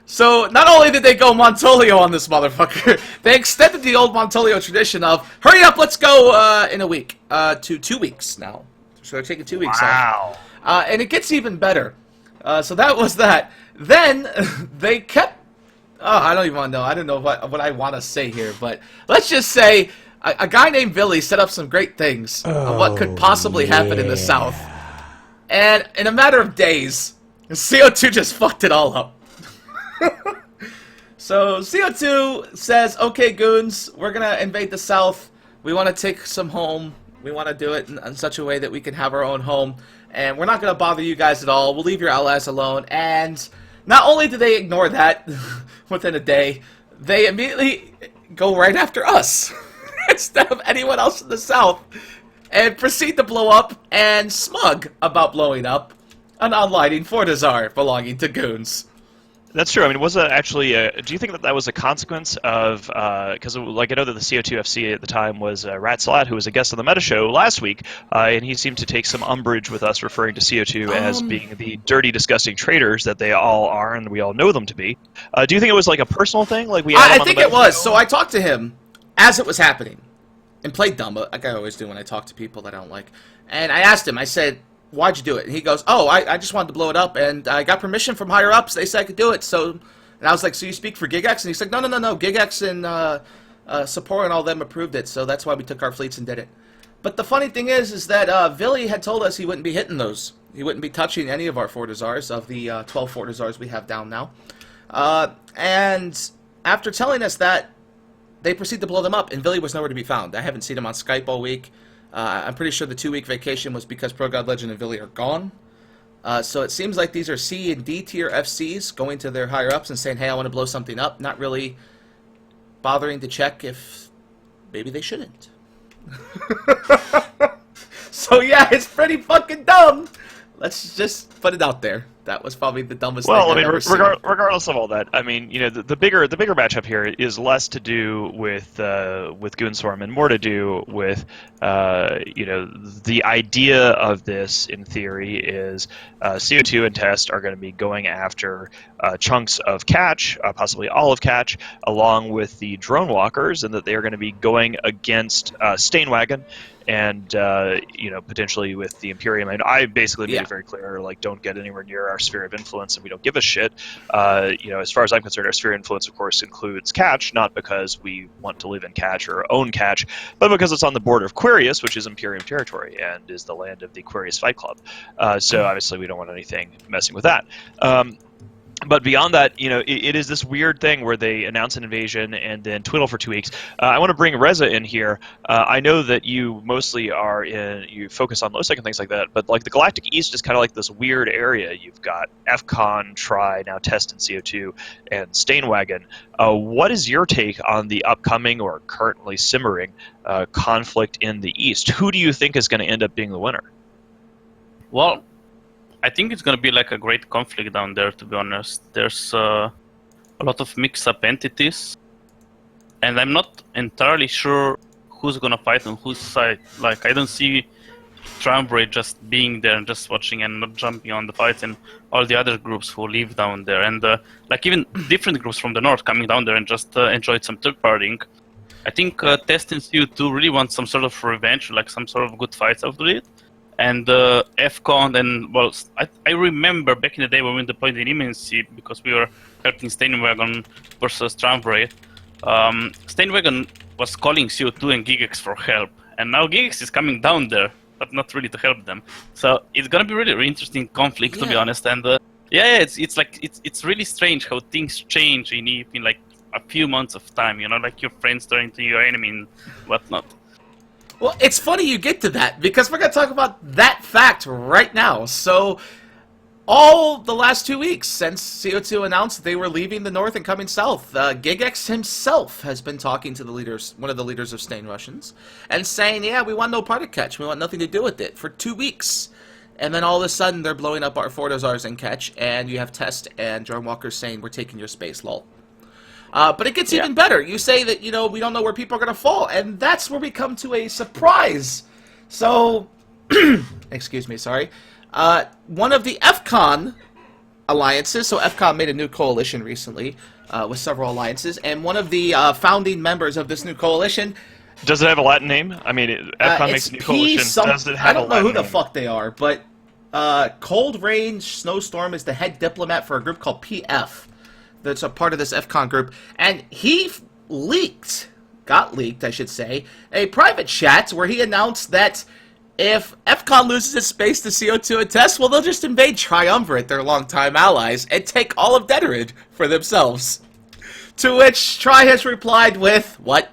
So, not only did they go Montolio on this motherfucker, they extended the old Montolio tradition of, hurry up, let's go in a week, to 2 weeks now. So they're taking 2 weeks off. And it gets even better. So that was that. Then, they kept, I don't even want to know, I don't know what I want to say here, but let's just say, a guy named Billy set up some great things on what could possibly happen in the South. And in a matter of days, CO2 just fucked it all up. So CO2 says, okay, goons, we're going to invade the South. We want to take some home. We want to do it in such a way that we can have our own home. And we're not going to bother you guys at all. We'll leave your allies alone. And not only do they ignore that within a day, they immediately go right after us instead of anyone else in the South, and proceed to blow up and smug about blowing up an unlighting Fortizar belonging to goons. That's true. I mean, was it actually? Do you think that was a consequence of? Because, like, I know that the CO2 FC at the time was Rat Salat, who was a guest on the Meta Show last week, and he seemed to take some umbrage with us referring to CO2 as being the dirty, disgusting traitors that they all are, and we all know them to be. Do you think it was like a personal thing? Like I think it was. So I talked to him as it was happening, and played dumb, like I always do when I talk to people that I don't like. And I asked him. I said, why'd you do it? And he goes, oh, I just wanted to blow it up, and I got permission from higher ups. They said I could do it. So, and I was like, so you speak for GigX? And he's like, no. GigX and Sapporo and all them approved it, so that's why we took our fleets and did it. But the funny thing is that Vili had told us he wouldn't be hitting those. He wouldn't be touching any of our Fortizars, of the 12 Fortizars we have down now. And after telling us that, they proceeded to blow them up, and Vili was nowhere to be found. I haven't seen him on Skype all week. I'm pretty sure the 2-week vacation was because Pro God Legend and Vili are gone. So it seems like these are C and D tier FCs going to their higher ups and saying, hey, I want to blow something up. Not really bothering to check if maybe they shouldn't. So yeah, it's pretty fucking dumb. Let's just put it out there. That was probably the dumbest thing I've ever seen. Regardless of all that, I mean, the bigger matchup here is less to do with Goonswarm and more to do with the idea of this. In theory, is CO2 and Test are going to be going after chunks of catch, possibly all of catch, along with the drone walkers, and that they are going to be going against Stainwagon. And potentially with the Imperium. And I basically made it very clear, like, don't get anywhere near our sphere of influence, and we don't give a shit. As far as I'm concerned, our sphere of influence, of course, includes catch, not because we want to live in catch or own catch, but because it's on the border of Quirius, which is Imperium territory and is the land of the Quirius Fight Club. So obviously, we don't want anything messing with that. But beyond that, it is this weird thing where they announce an invasion and then twiddle for 2 weeks. I want to bring Reza in here. I know that you mostly you focus on Lowsec and things like that, but like the Galactic East is kind of like this weird area. You've got FCON, Tri, now Test and CO2, and Stainwagon. What is your take on the upcoming or currently simmering conflict in the East? Who do you think is going to end up being the winner? Well, I think it's going to be like a great conflict down there, to be honest. There's a lot of mixed-up entities, and I'm not entirely sure who's going to fight on whose side. Like, I don't see Triumvirate just being there and just watching and not jumping on the fights, and all the other groups who live down there, and like even different groups from the north coming down there and just enjoyed some third partying. I think Test and CO2 really want some sort of revenge, like some sort of good fights after it. And FCON, and well, I remember back in the day when we deployed in Immency, because we were helping Steinwagon versus Triumvirate. Steinwagon was calling CO2 and Gigex for help, and now Gigex is coming down there, but not really to help them. So it's gonna be really interesting conflict, to be honest. And it's really strange how things change in like a few months of time. You know, like your friends turn into your enemy and whatnot. Well, it's funny you get to that, because we're going to talk about that fact right now. So, all the last 2 weeks since CO2 announced that they were leaving the north and coming south, Gigex himself has been talking to the leaders, one of the leaders of Stain Russians, and saying, yeah, we want no part of Ketch, we want nothing to do with it, for 2 weeks. And then all of a sudden, they're blowing up our Fortozars in Ketch, and you have Test and Drone Walker saying, we're taking your space, lol. But it gets even better. You say that, you know, we don't know where people are going to fall, and that's where we come to a surprise. So, excuse me, sorry. One of the FCON alliances, so FCON made a new coalition recently with several alliances, and one of the founding members of this new coalition... Does it have a Latin name? I mean, FCON makes a new coalition. Does it have I don't know who the name? fuck they are, but Cold Rain Snowstorm is the head diplomat for a group called PF. That's a part of this FCON group, and he got leaked, I should say, a private chat where he announced that if FCON loses its space to CO2 and Test, well, they'll just invade Triumvirate, their longtime allies, and take all of Deterid for themselves. To which Tri has replied with, what?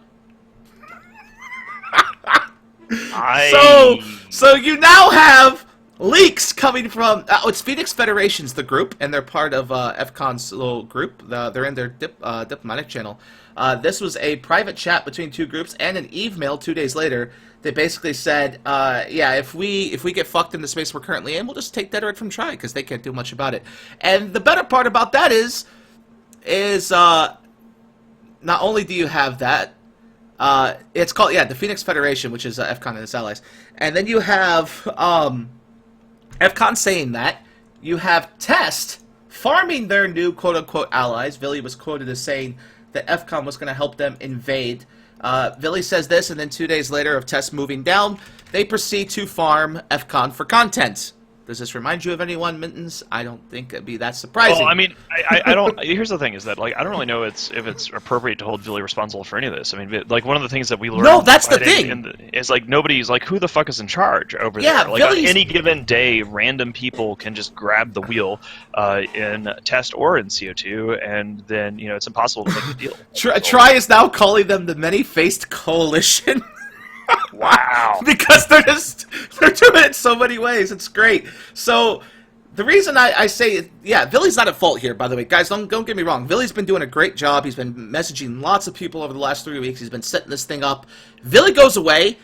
So you now have leaks coming from... it's Phoenix Federation's the group, and they're part of FCON's little group. They're in their diplomatic channel. This was a private chat between two groups, and an Eve mail 2 days later. They basically said, yeah, if we get fucked in the space we're currently in, we'll just take Deterid from Tri, because they can't do much about it. And the better part about that is not only do you have that, it's called, the Phoenix Federation, which is FCON and its allies. And then you have... FCON saying that, you have Test farming their new quote-unquote allies. Villy was quoted as saying that FCON was going to help them invade. Villy says this, and then 2 days later of Test moving down, they proceed to farm FCON for content. Does this remind you of anyone, Mittens? I don't think it'd be that surprising. Well, I mean, I don't... Here's the thing, is that, like, I don't really know if it's appropriate to hold Villy responsible for any of this. I mean, like, one of the things that we learned... No, that's the thing! Is, like, nobody's, like, who the fuck is in charge over there? Like, on any given day, random people can just grab the wheel in Test or in CO2, and then, you know, it's impossible to make a deal. Tri is now calling them the Many-Faced Coalition. Wow. Because they're doing it so many ways. It's great. So the reason I say, Villy's not at fault here, by the way. Guys, don't get me wrong. Villy's been doing a great job. He's been messaging lots of people over the last 3 weeks. He's been setting this thing up. Villy goes away,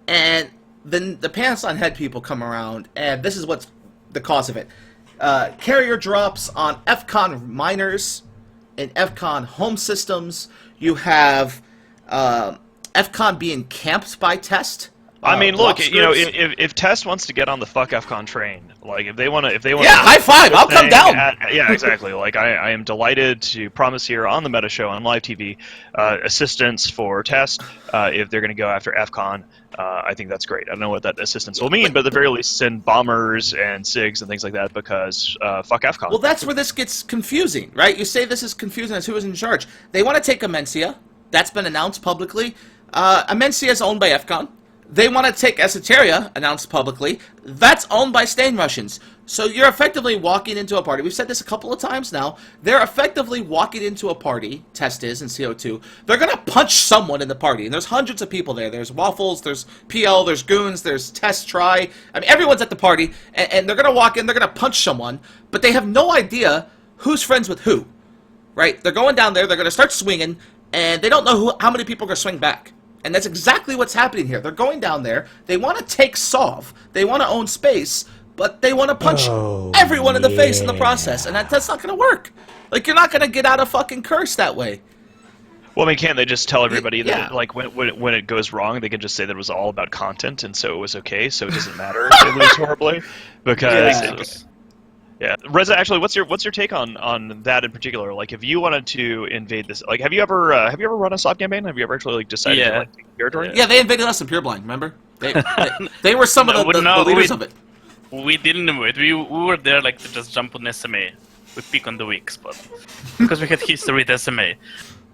and then the pants on head people come around, and this is what's the cause of it. Carrier drops on FCON miners and FCON home systems. You have FCON being camped by Test. I mean, look, you know, if Test wants to get on the fuck FCON train, like if they want to, high five, I'll come down. Yeah, exactly. Like I am delighted to promise here on the Meta Show on live TV, assistance for Test if they're going to go after FCON. I think that's great. I don't know what that assistance will mean, but at the very least send bombers and SIGs and things like that, because fuck FCON. Well, that's where this gets confusing, right? You say this is confusing as who is in charge. They want to take Amencia. That's been announced publicly. Amencia is owned by FCON. They want to take Esoteria, announced publicly. That's owned by Stain Russians. So you're effectively walking into a party. We've said this a couple of times now. They're effectively walking into a party, Test is in CO2. They're going to punch someone in the party. And there's hundreds of people there. There's Waffles, there's PL, there's Goons, there's Test, Tri. I mean, everyone's at the party. And they're going to walk in, they're going to punch someone. But they have no idea who's friends with who. Right? They're going down there, they're going to start swinging. And they don't know how many people are going to swing back. And that's exactly what's happening here. They're going down there. They want to take Sov. They want to own space. But they want to punch everyone in the face in the process. And that's not going to work. Like, you're not going to get out of fucking curse that way. Well, I mean, can't they just tell everybody that, Yeah. like, when it goes wrong, they can just say that it was all about content, and so it was okay, so it doesn't matter if they lose horribly? Because, Yeah. yeah. Reza, actually, what's your take on that in particular? Like, if you wanted to invade this, like, have you ever run a stop campaign? Have you ever actually, like, decided to, Yeah. like, take territory? Yeah, they invaded us in Pureblind, remember? They were some of the leaders of it. We didn't invade. We were there like to just jump on SMA. We pick on the weak spot because we had history with SMA.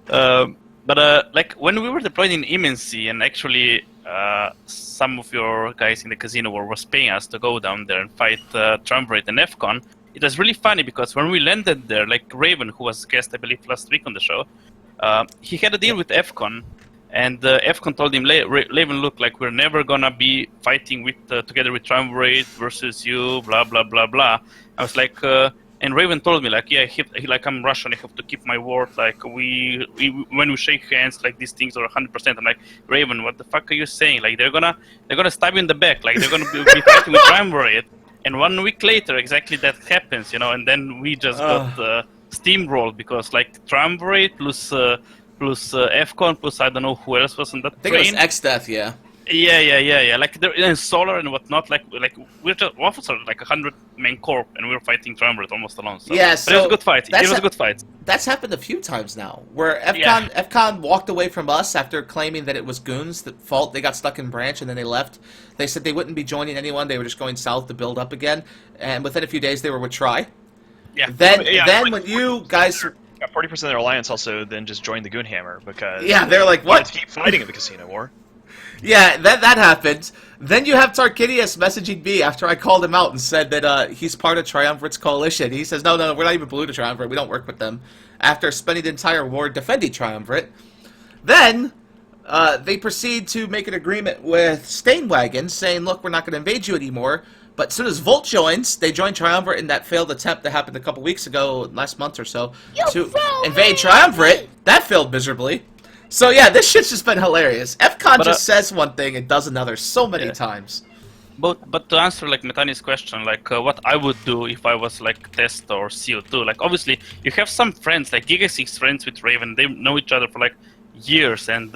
But like when we were deployed in Immensea, and actually some of your guys in the casino was paying us to go down there and fight Triumvirate and FCON. It was really funny because when we landed there, like Raven, who was a guest I believe last week on the show, he had a deal with FCON, and FCON told him, Raven, look, like we're never gonna be fighting with together with Triumvirate versus you, blah blah blah blah. I was like. And Raven told me, like, yeah, like I'm Russian, I have to keep my word. Like, we when we shake hands, like these things are 100%. I'm like, Raven, what the fuck are you saying? Like, they're gonna stab you in the back. Like, they're gonna be fighting with Triumvirate. And 1 week later, exactly that happens, you know. And then we just got steamrolled because like Triumvirate plus FCON plus I don't know who else was on that I think train. it was X-Death, yeah. Yeah. Like and Solar and whatnot. Like we're just officers, like 100 main corp, and we were fighting Triumvirate almost alone. So. Yeah, but it was a good fight. It was a good fight. That's happened a few times now, where Yeah. FCON walked away from us after claiming that it was goons' fault. They got stuck in branch and then they left. They said they wouldn't be joining anyone. They were just going south to build up again. And within a few days, they were with Tri. Yeah. Then when you guys... 40% of their alliance also then just joined the Goonhammer because Yeah, they're like, what? Keep fighting in the casino war. Yeah, that happened. Then you have Tarquinius messaging me after I called him out and said that he's part of Triumvirate's coalition. He says, no, we're not even blue to Triumvirate. We don't work with them. After spending the entire war defending Triumvirate. Then they proceed to make an agreement with Stainwagon saying, look, we're not going to invade you anymore. But as soon as Volt joins, they join Triumvirate in that failed attempt that happened a couple weeks ago, last month or so, to invade Triumvirate. That failed miserably. So yeah, this shit's just been hilarious. FCON just says one thing and does another so many times. But to answer like Metani's question, like what I would do if I was like Test or CO2, like obviously you have some friends, like Giga6 friends with Raven, they know each other for like years, and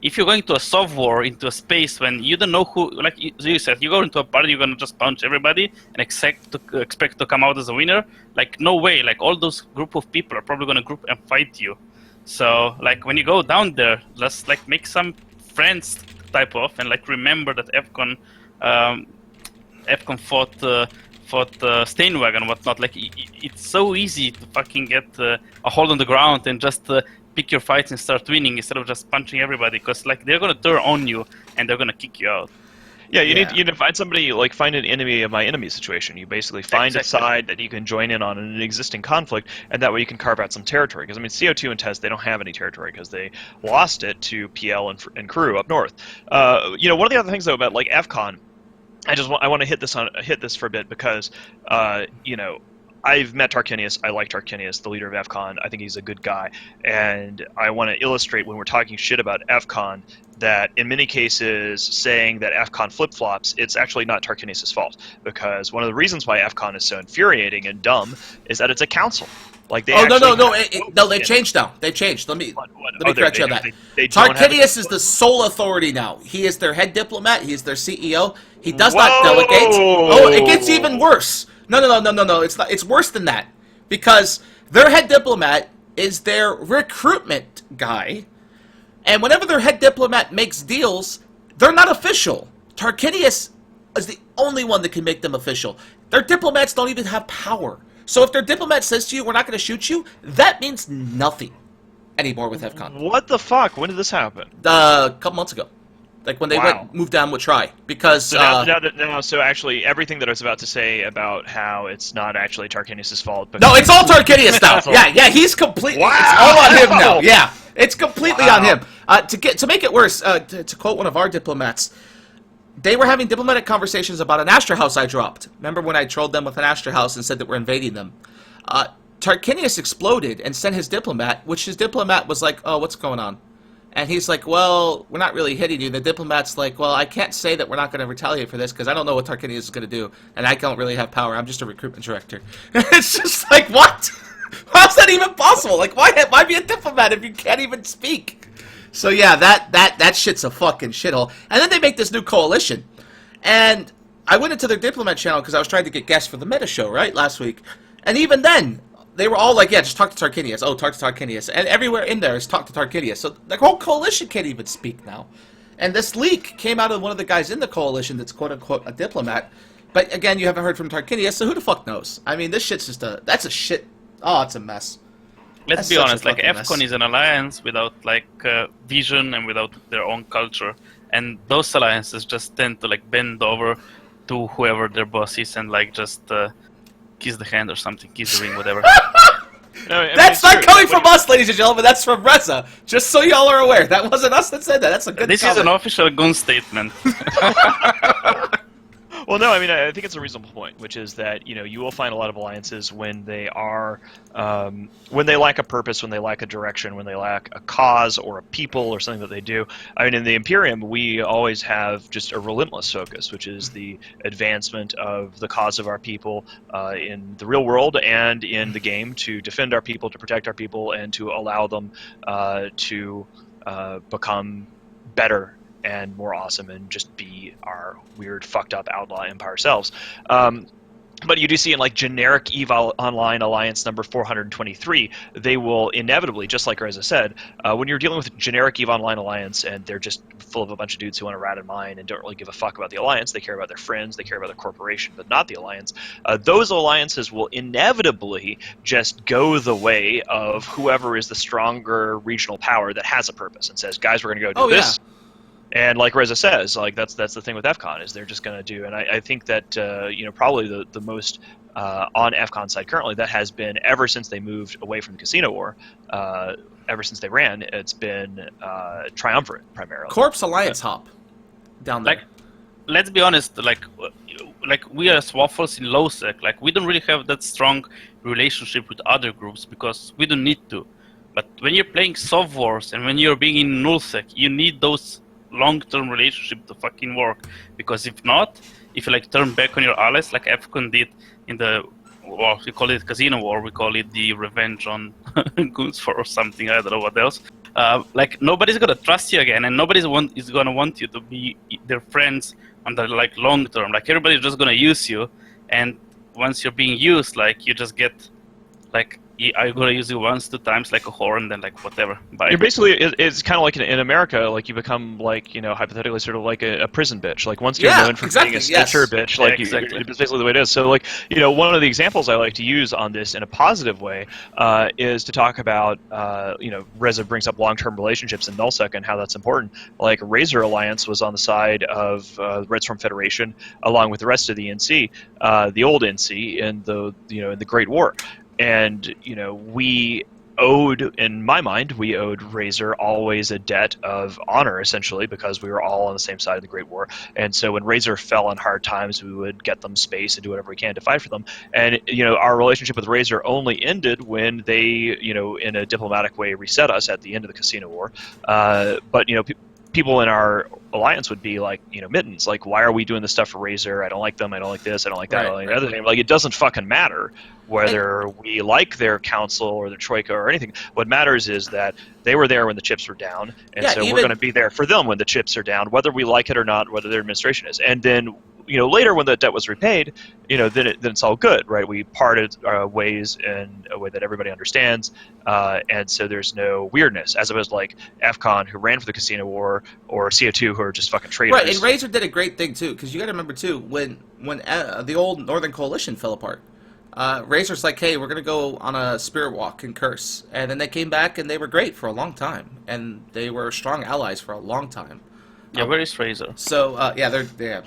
if you're going to a soft war into a space when you don't know who, like you said, you go into a party, you're gonna just punch everybody and expect to come out as a winner. Like no way, like all those group of people are probably gonna group and fight you. So, like, when you go down there, let's, like, make some friends type of, and, like, remember that FCON fought Stainwagon and whatnot. Like, it's so easy to fucking get a hold on the ground and just pick your fights and start winning instead of just punching everybody, because, like, they're gonna turn on you and they're gonna kick you out. Yeah, you need to find somebody, like, find an enemy of my enemy situation. You basically find a side that you can join in on an existing conflict, and that way you can carve out some territory. Because, I mean, CO2 and Test, they don't have any territory because they lost it to PL and Crew up north. You know, one of the other things, though, about, like, FCON, I want to hit this for a bit because, you know, I've met Tarquinius. I like Tarquinius, the leader of FCON. I think he's a good guy. And I want to illustrate when we're talking shit about FCON that in many cases saying that FCON flip-flops, it's actually not Tarquinius' fault. Because one of the reasons why FCON is so infuriating and dumb is that it's a council. Like they no, they've changed now. They've changed. Let me correct you on that. Tarquinius is the sole authority now. He is their head diplomat. He is their CEO. He does not delegate. Oh, it gets even worse. No. It's not. It's worse than that, because their head diplomat is their recruitment guy, and whenever their head diplomat makes deals, they're not official. Tarquinius is the only one that can make them official. Their diplomats don't even have power. So if their diplomat says to you, "We're not going to shoot you," that means nothing anymore with FCON. What the fuck? When did this happen? A couple months ago. Like when they moved down with Tri, because so so actually everything that I was about to say about how it's not actually Tarquinius' fault. No, it's all Tarquinius now. Yeah, he's completely. Wow. It's all on him now. Yeah, it's completely on him. To make it worse, to quote one of our diplomats, they were having diplomatic conversations about an Astra House I dropped. Remember when I trolled them with an Astra House and said that we're invading them? Tarquinius exploded and sent his diplomat, which his diplomat was like, "Oh, what's going on?" And he's like, well, we're not really hitting you. The diplomat's like, well, I can't say that we're not going to retaliate for this because I don't know what Tarquinius is going to do, and I don't really have power. I'm just a recruitment director. It's just like, what? How's that even possible? Like, why be a diplomat if you can't even speak? So yeah, that shit's a fucking shithole. And then they make this new coalition, and I went into their diplomat channel because I was trying to get guests for the meta show last week, and even then. They were all like, yeah, just talk to Tarquinius. Oh, talk to Tarquinius. And everywhere in there is talk to Tarquinius. So the whole coalition can't even speak now. And this leak came out of one of the guys in the coalition that's quote-unquote a diplomat. But again, you haven't heard from Tarquinius, so who the fuck knows? I mean, this shit's just that's a shit. Oh, it's a mess. Let's be honest, like, EFCON is an alliance without, like, vision and without their own culture. And those alliances just tend to, like, bend over to whoever their boss is and, like, just... kiss the hand or something, kiss the ring, whatever. No, I mean, that's not coming from us, ladies and gentlemen. That's from Reza. Just so y'all are aware, that wasn't us that said that. That's a good. This comment. is an official gun statement. Well, no, I mean, I think it's a reasonable point, which is that, you know, you will find a lot of alliances when they are, when they lack a purpose, when they lack a direction, when they lack a cause or a people or something that they do. I mean, in the Imperium, we always have just a relentless focus, which is the advancement of the cause of our people in the real world and in the game, to defend our people, to protect our people, and to allow them to become better and more awesome and just be our weird, fucked up outlaw empire selves. But you do see in like generic EVE Online Alliance number 423, they will inevitably, just like Reza said, when you're dealing with generic EVE Online Alliance and they're just full of a bunch of dudes who want to rat and mine and don't really give a fuck about the Alliance, they care about their friends, they care about their corporation, but not the Alliance, those alliances will inevitably just go the way of whoever is the stronger regional power that has a purpose and says, guys, we're going to go do this. Yeah. And like Reza says, like that's the thing with FCON is they're just going to do, and I think that you know, probably the most on FCON side currently that has been ever since they moved away from the Casino War, ever since they ran, it's been Triumvirate primarily. Corpse Alliance hop down there. Like, let's be honest, like we as Waffles in LowSec, like we don't really have that strong relationship with other groups because we don't need to. But when you're playing Soft Wars and when you're being in nullsec, you need those long-term relationship to fucking work, because if not, if you like turn back on your allies like FCON did in the, well, we call it Casino War, we call it the Revenge on Goons or something, I don't know what else. Like nobody's gonna trust you again, and nobody's gonna want you to be their friends on the like long term. Like everybody's just gonna use you, and once you're being used, like you just get like, I'm gonna use you once, 2 times, like a whore, and then like whatever. Bye. You're basically, it's kind of like in America, like you become like, you know, hypothetically sort of like a prison bitch. Like once you're known for being a snitcher bitch, like exactly. it's basically the way it is. So like, you know, one of the examples I like to use on this in a positive way is to talk about, you know, Reza brings up long-term relationships in nullsec and how that's important. Like Razor Alliance was on the side of Red Storm Federation along with the rest of the NC, the old NC in the, you know, in the Great War. And, you know, we owed, in my mind, we owed Razor always a debt of honor, essentially, because we were all on the same side of the Great War. And so when Razor fell on hard times, we would get them space and do whatever we can to fight for them. And, you know, our relationship with Razor only ended when they, you know, in a diplomatic way reset us at the end of the Casino War. But, you know, people in our alliance would be like, you know, Mittens, like, why are we doing this stuff for Razor? I don't like them. I don't like this. I don't like that. I don't like the other thing. Like, it doesn't fucking matter whether we like their council or their troika or anything. What matters is that they were there when the chips were down, and so we're going to be there for them when the chips are down, whether we like it or not, whether their administration is. And then, you know, later when the debt was repaid, you know, then it's all good, right? We parted ways in a way that everybody understands, and so there's no weirdness, as opposed to like FCON, who ran for the Casino War, or CO2, who are just fucking traitors. Right, and Razor did a great thing too, because you got to remember too, when the old Northern Coalition fell apart, Razor's like, hey, we're going to go on a spirit walk and curse. And then they came back and they were great for a long time. And they were strong allies for a long time. Yeah, where is Razor? So, yeah, they're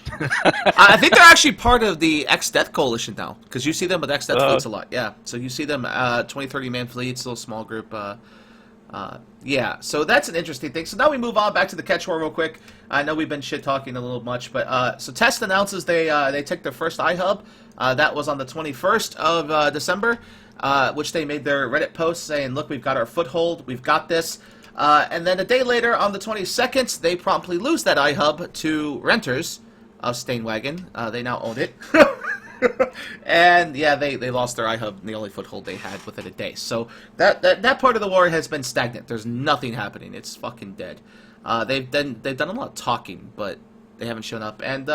I think they're actually part of the X-Death Coalition now. Because you see them with X-Death fleets a lot. Yeah, so you see them 20, 30-man fleets, a little small group. Yeah, so that's an interesting thing. So now we move on back to the catch war real quick. I know we've been shit-talking a little much, but so Test announces they took their first iHub. That was on the 21st of December, which they made their Reddit post saying, look, we've got our foothold, we've got this. And then a day later, on the 22nd, they promptly lose that iHub to renters of Stainwagon. They now own it. And yeah, they lost their iHub and the only foothold they had within a day. So that part of the war has been stagnant. There's nothing happening. It's fucking dead. They've done a lot of talking, but they haven't shown up. And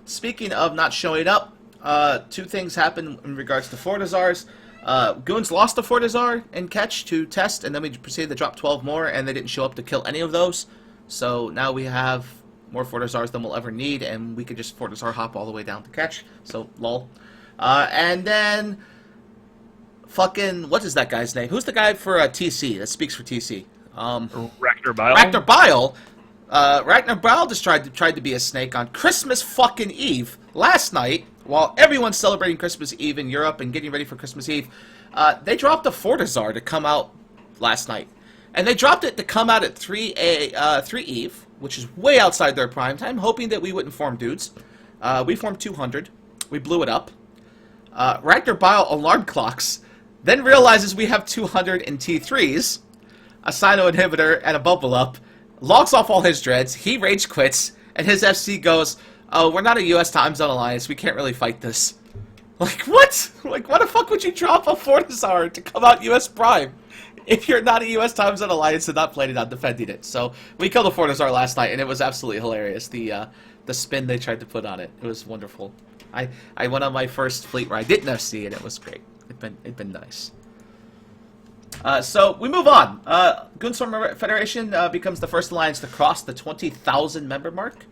speaking of not showing up, two things happened in regards to Fortizars. Goons lost a Fortizar in catch to test, and then we proceeded to drop 12 more, and they didn't show up to kill any of those. So now we have more Fortizars than we'll ever need, and we could just Fortizar hop all the way down to catch. So, lol. And then, fucking, what is that guy's name? Who's the guy for TC, that speaks for TC? Ragnar Bile? Ragnar Bile. Ragnar Bile just tried to be a snake on Christmas fucking Eve last night, while everyone's celebrating Christmas Eve in Europe and getting ready for Christmas Eve. They dropped a Fortizar to come out last night. And they dropped it to come out at 3 Eve, which is way outside their prime time, hoping that we wouldn't form dudes. We formed 200. We blew it up. Ragnar Bile alarm clocks, then realizes we have 200 in T3s, a Sino inhibitor, and a bubble up, logs off all his dreads, he rage quits, and his FC goes, "Oh, we're not a US time zone alliance, we can't really fight this." Like, what? Like, why the fuck would you drop a Fortizar to come out US Prime if you're not a US time zone alliance and not planning on defending it? So, we killed a Fortizar last night, and it was absolutely hilarious, the spin they tried to put on it. It was wonderful. I went on my first fleet where I didn't FC, and it was great. It'd been nice. So we move on. Goonswarm Federation becomes the first alliance to cross the 20,000 member mark.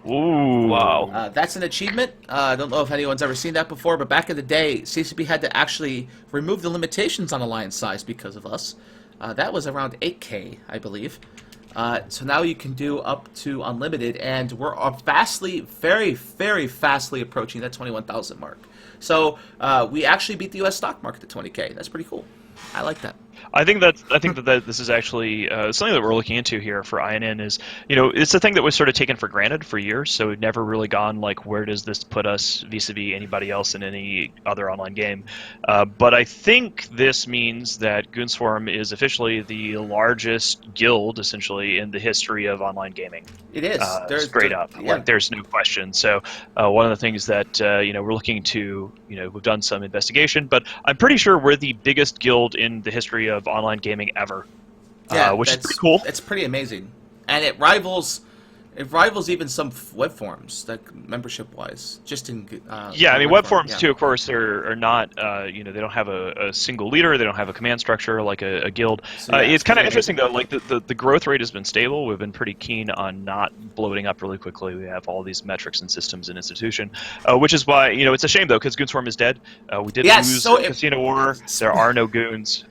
Ooh. Wow. That's an achievement. I don't know if anyone's ever seen that before, but back in the day, CCP had to actually remove the limitations on alliance size because of us. That was around 8K, I believe. So now you can do up to unlimited, and we're very, very fastly approaching that 21,000 mark. So we actually beat the US stock market at 20K. That's pretty cool. I like that. I think that this is actually something that we're looking into here for INN is, it's a thing that was sort of taken for granted for years, so we've never really gone like, where does this put us vis-a-vis anybody else in any other online game? But I think this means that Goonswarm is officially the largest guild, essentially, in the history of online gaming. It is. Straight up. Yeah. Like, there's no question. So one of the things that, we're looking to, we've done some investigation, but I'm pretty sure we're the biggest guild in the history of online gaming ever, which is pretty cool. It's pretty amazing, and it rivals even some web forums, like membership-wise. Just in web forums too. Of course, are not. They don't have a single leader. They don't have a command structure like a guild. So, it's kind of interesting though. Like the growth rate has been stable. We've been pretty keen on not bloating up really quickly. We have all these metrics and systems and institution, which is why it's a shame though, because Goonswarm is dead. We did lose Casino War. There are no goons.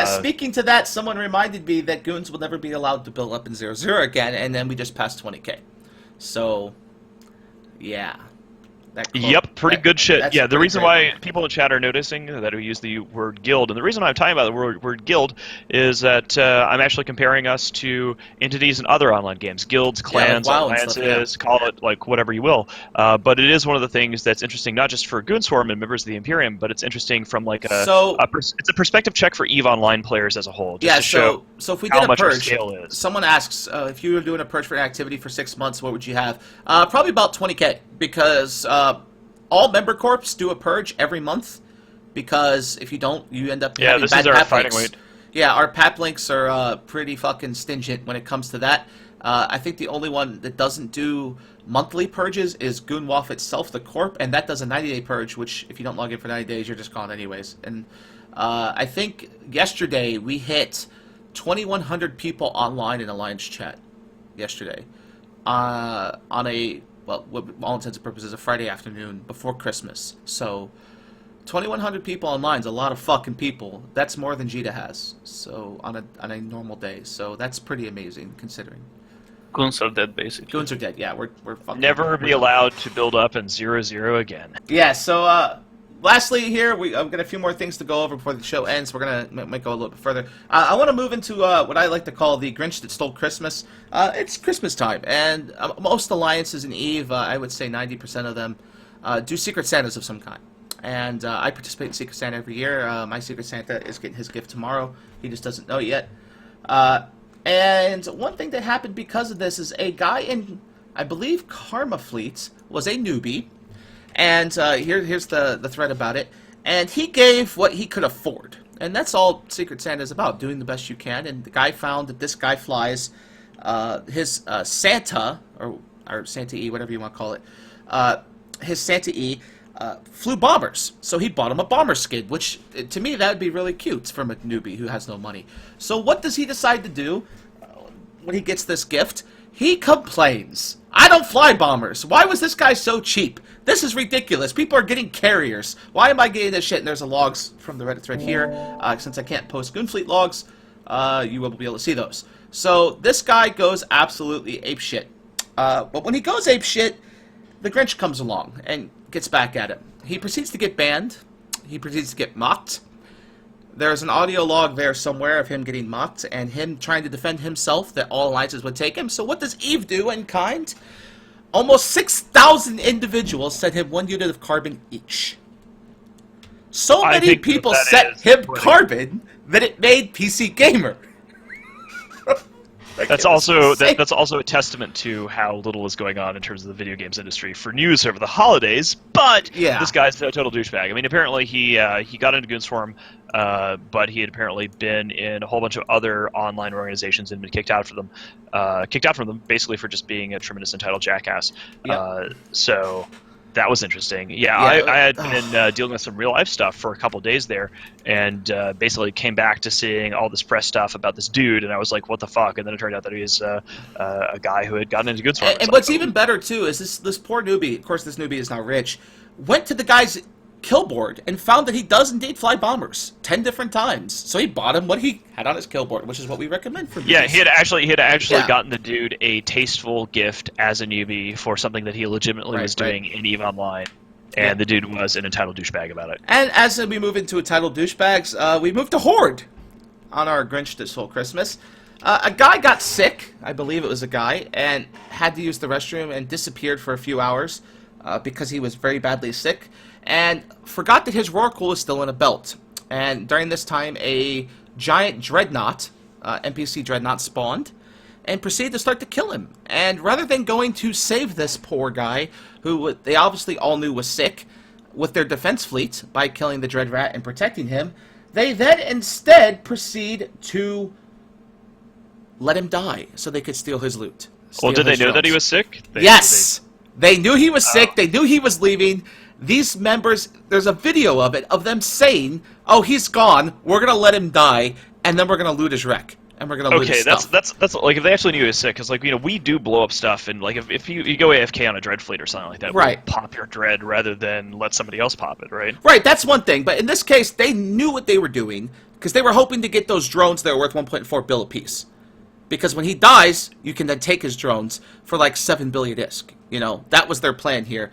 Speaking to that, someone reminded me that goons will never be allowed to build up in 0-0 again, and then we just passed 20K. So, yeah. Yep, pretty good shit. Yeah, the reason why people in chat are noticing that we use the word guild, and the reason why I'm talking about the word guild is that I'm actually comparing us to entities in other online games. Guilds, clans, alliances, call it like whatever you will. But it is one of the things that's interesting, not just for Goonswarm and members of the Imperium, but it's interesting from like it's a perspective check for EVE Online players as a whole. Just to show so if we did how a much our purge, scale is. Someone asks, if you were doing a purge for an activity for 6 months, what would you have? Probably about 20K, because all member corps do a purge every month, because if you don't, you end up having bad PAP links. Yeah, our PAP links are pretty fucking stingent when it comes to that. I think the only one that doesn't do monthly purges is Goonwolf itself, the corp, and that does a 90-day purge, which if you don't log in for 90 days, you're just gone anyways. And I think yesterday we hit 2,100 people online in Alliance chat yesterday on a, well, all intents and purposes, a Friday afternoon before Christmas. So 2,100 people online is a lot of fucking people. That's more than Jita has, so on a normal day. So that's pretty amazing considering. Goons are dead, basically. Goons are dead. Yeah, we're fucking. Never be allowed to build up in 0-0 again. Yeah. So lastly, here I've got a few more things to go over before the show ends. We're gonna might go a little bit further. I want to move into what I like to call the Grinch that stole Christmas. It's Christmas time, and most alliances in EVE, I would say 90% of them, do Secret Santas of some kind. And I participate in Secret Santa every year. My Secret Santa is getting his gift tomorrow. He just doesn't know it yet. And one thing that happened because of this is a guy in, I believe, Karma Fleet was a newbie. And here's the thread about it. And he gave what he could afford. And that's all Secret Santa is about, doing the best you can. And the guy found that this guy flies his Santa, or Santa E, whatever you want to call it, his Santa E flew bombers. So he bought him a bomber skid, which to me that would be really cute from a newbie who has no money. So what does he decide to do when he gets this gift? He complains. I don't fly bombers. Why was this guy so cheap? This is ridiculous. People are getting carriers. Why am I getting this shit? And there's a logs from the Reddit thread here. Since I can't post Goonfleet logs, you will be able to see those. So this guy goes absolutely apeshit. But when he goes apeshit, the Grinch comes along and gets back at him. He proceeds to get banned. He proceeds to get mocked. There's an audio log there somewhere of him getting mocked and him trying to defend himself that all alliances would take him. So what does Eve do in kind? Almost 6,000 individuals sent him 1 unit of carbon each. So many people sent him carbon that it made PC Gamer. That's also a testament to how little is going on in terms of the video games industry for news over the holidays. But this guy's a total douchebag. I mean, apparently he got into Goonswarm, but he had apparently been in a whole bunch of other online organizations and been kicked out from them, basically for just being a tremendous entitled jackass. Yep. So that was interesting. I had been dealing with some real life stuff for a couple of days there, and basically came back to seeing all this press stuff about this dude, and I was like, "What the fuck?" And then it turned out that he was a guy who had gotten into Goonswarm. And what's even better too is this poor newbie. Of course, this newbie is now rich. Went to the guy's kill board and found that he does indeed fly bombers 10 different times. So he bought him what he had on his kill board, which is what we recommend for newbies. Yeah, he had actually gotten the dude a tasteful gift as a newbie for something that he legitimately was doing in EVE Online. And the dude was an entitled douchebag about it. And as we move into entitled douchebags, we move to Horde on our Grinch this whole Christmas. A guy got sick, I believe it was a guy, and had to use the restroom and disappeared for a few hours because he was very badly sick. And forgot that his Rorqual was still in a belt. And during this time, a giant dreadnought, NPC dreadnought, spawned and proceeded to start to kill him. And rather than going to save this poor guy, who they obviously all knew was sick, with their defense fleet by killing the Dread Rat and protecting him, they then instead proceed to let him die so they could steal his loot. Well, did they know that he was sick? Yes! They knew he was sick. They knew he was leaving. These members, there's a video of it, of them saying, "Oh, he's gone. We're gonna let him die, and then we're gonna loot his wreck, and we're gonna loot his stuff." that's like if they actually knew he was sick, because we do blow up stuff, and like if you go AFK on a dread fleet or something like that, we'll pop your dread rather than let somebody else pop it, right? Right, that's one thing. But in this case, they knew what they were doing because they were hoping to get those drones that were worth 1.4 bill apiece. Because when he dies, you can then take his drones for like 7 billion ISK. You know, that was their plan here.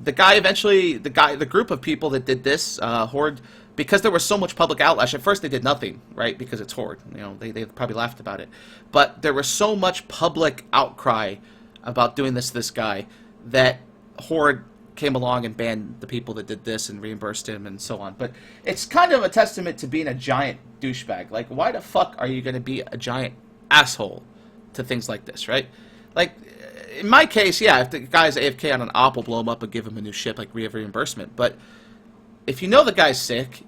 The guy eventually, the group of people that did this, Horde, because there was so much public outlash, at first they did nothing, right? Because it's Horde. You know, they probably laughed about it. But there was so much public outcry about doing this to this guy that Horde came along and banned the people that did this and reimbursed him and so on. But it's kind of a testament to being a giant douchebag. Like, why the fuck are you going to be a giant asshole to things like this, right? Like, in my case, yeah, if the guy's AFK on an op, we'll blow him up and give him a new ship, like reimbursement. But if you know the guy's sick,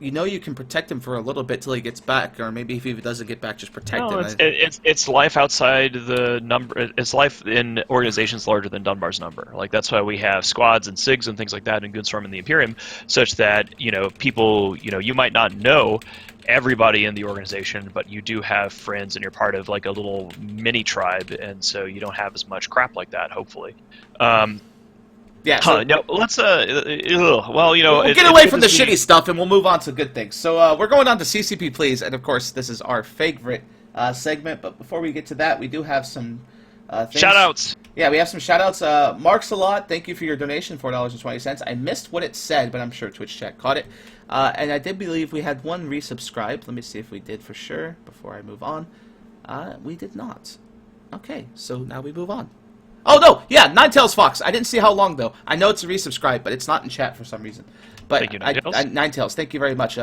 you know you can protect him for a little bit till he gets back, or maybe if he doesn't get back, just protect him. It's life outside the number. It's life in organizations larger than Dunbar's number. Like that's why we have squads and SIGs and things like that in Goonswarm and the Imperium, such that people, you might not know everybody in the organization, but you do have friends and you're part of like a little mini tribe, and so you don't have as much crap like that, hopefully. Yeah. So, no, let's we'll get away from the shitty stuff and we'll move on to good things. So we're going on to CCP Please, and of course this is our favorite segment, but before we get to that, we do have some things. Shoutouts. Yeah, we have some shoutouts. Marks a lot. Thank you for your donation, $4.20. I missed what it said, but I'm sure Twitch chat caught it. And I did believe we had one resubscribe. Let me see if we did for sure before I move on. We did not. Okay, so now we move on. Oh, no! Yeah, Ninetails Fox. I didn't see how long, though. I know it's a resubscribe, but it's not in chat for some reason. But thank you, Ninetails. Ninetails, thank you very much.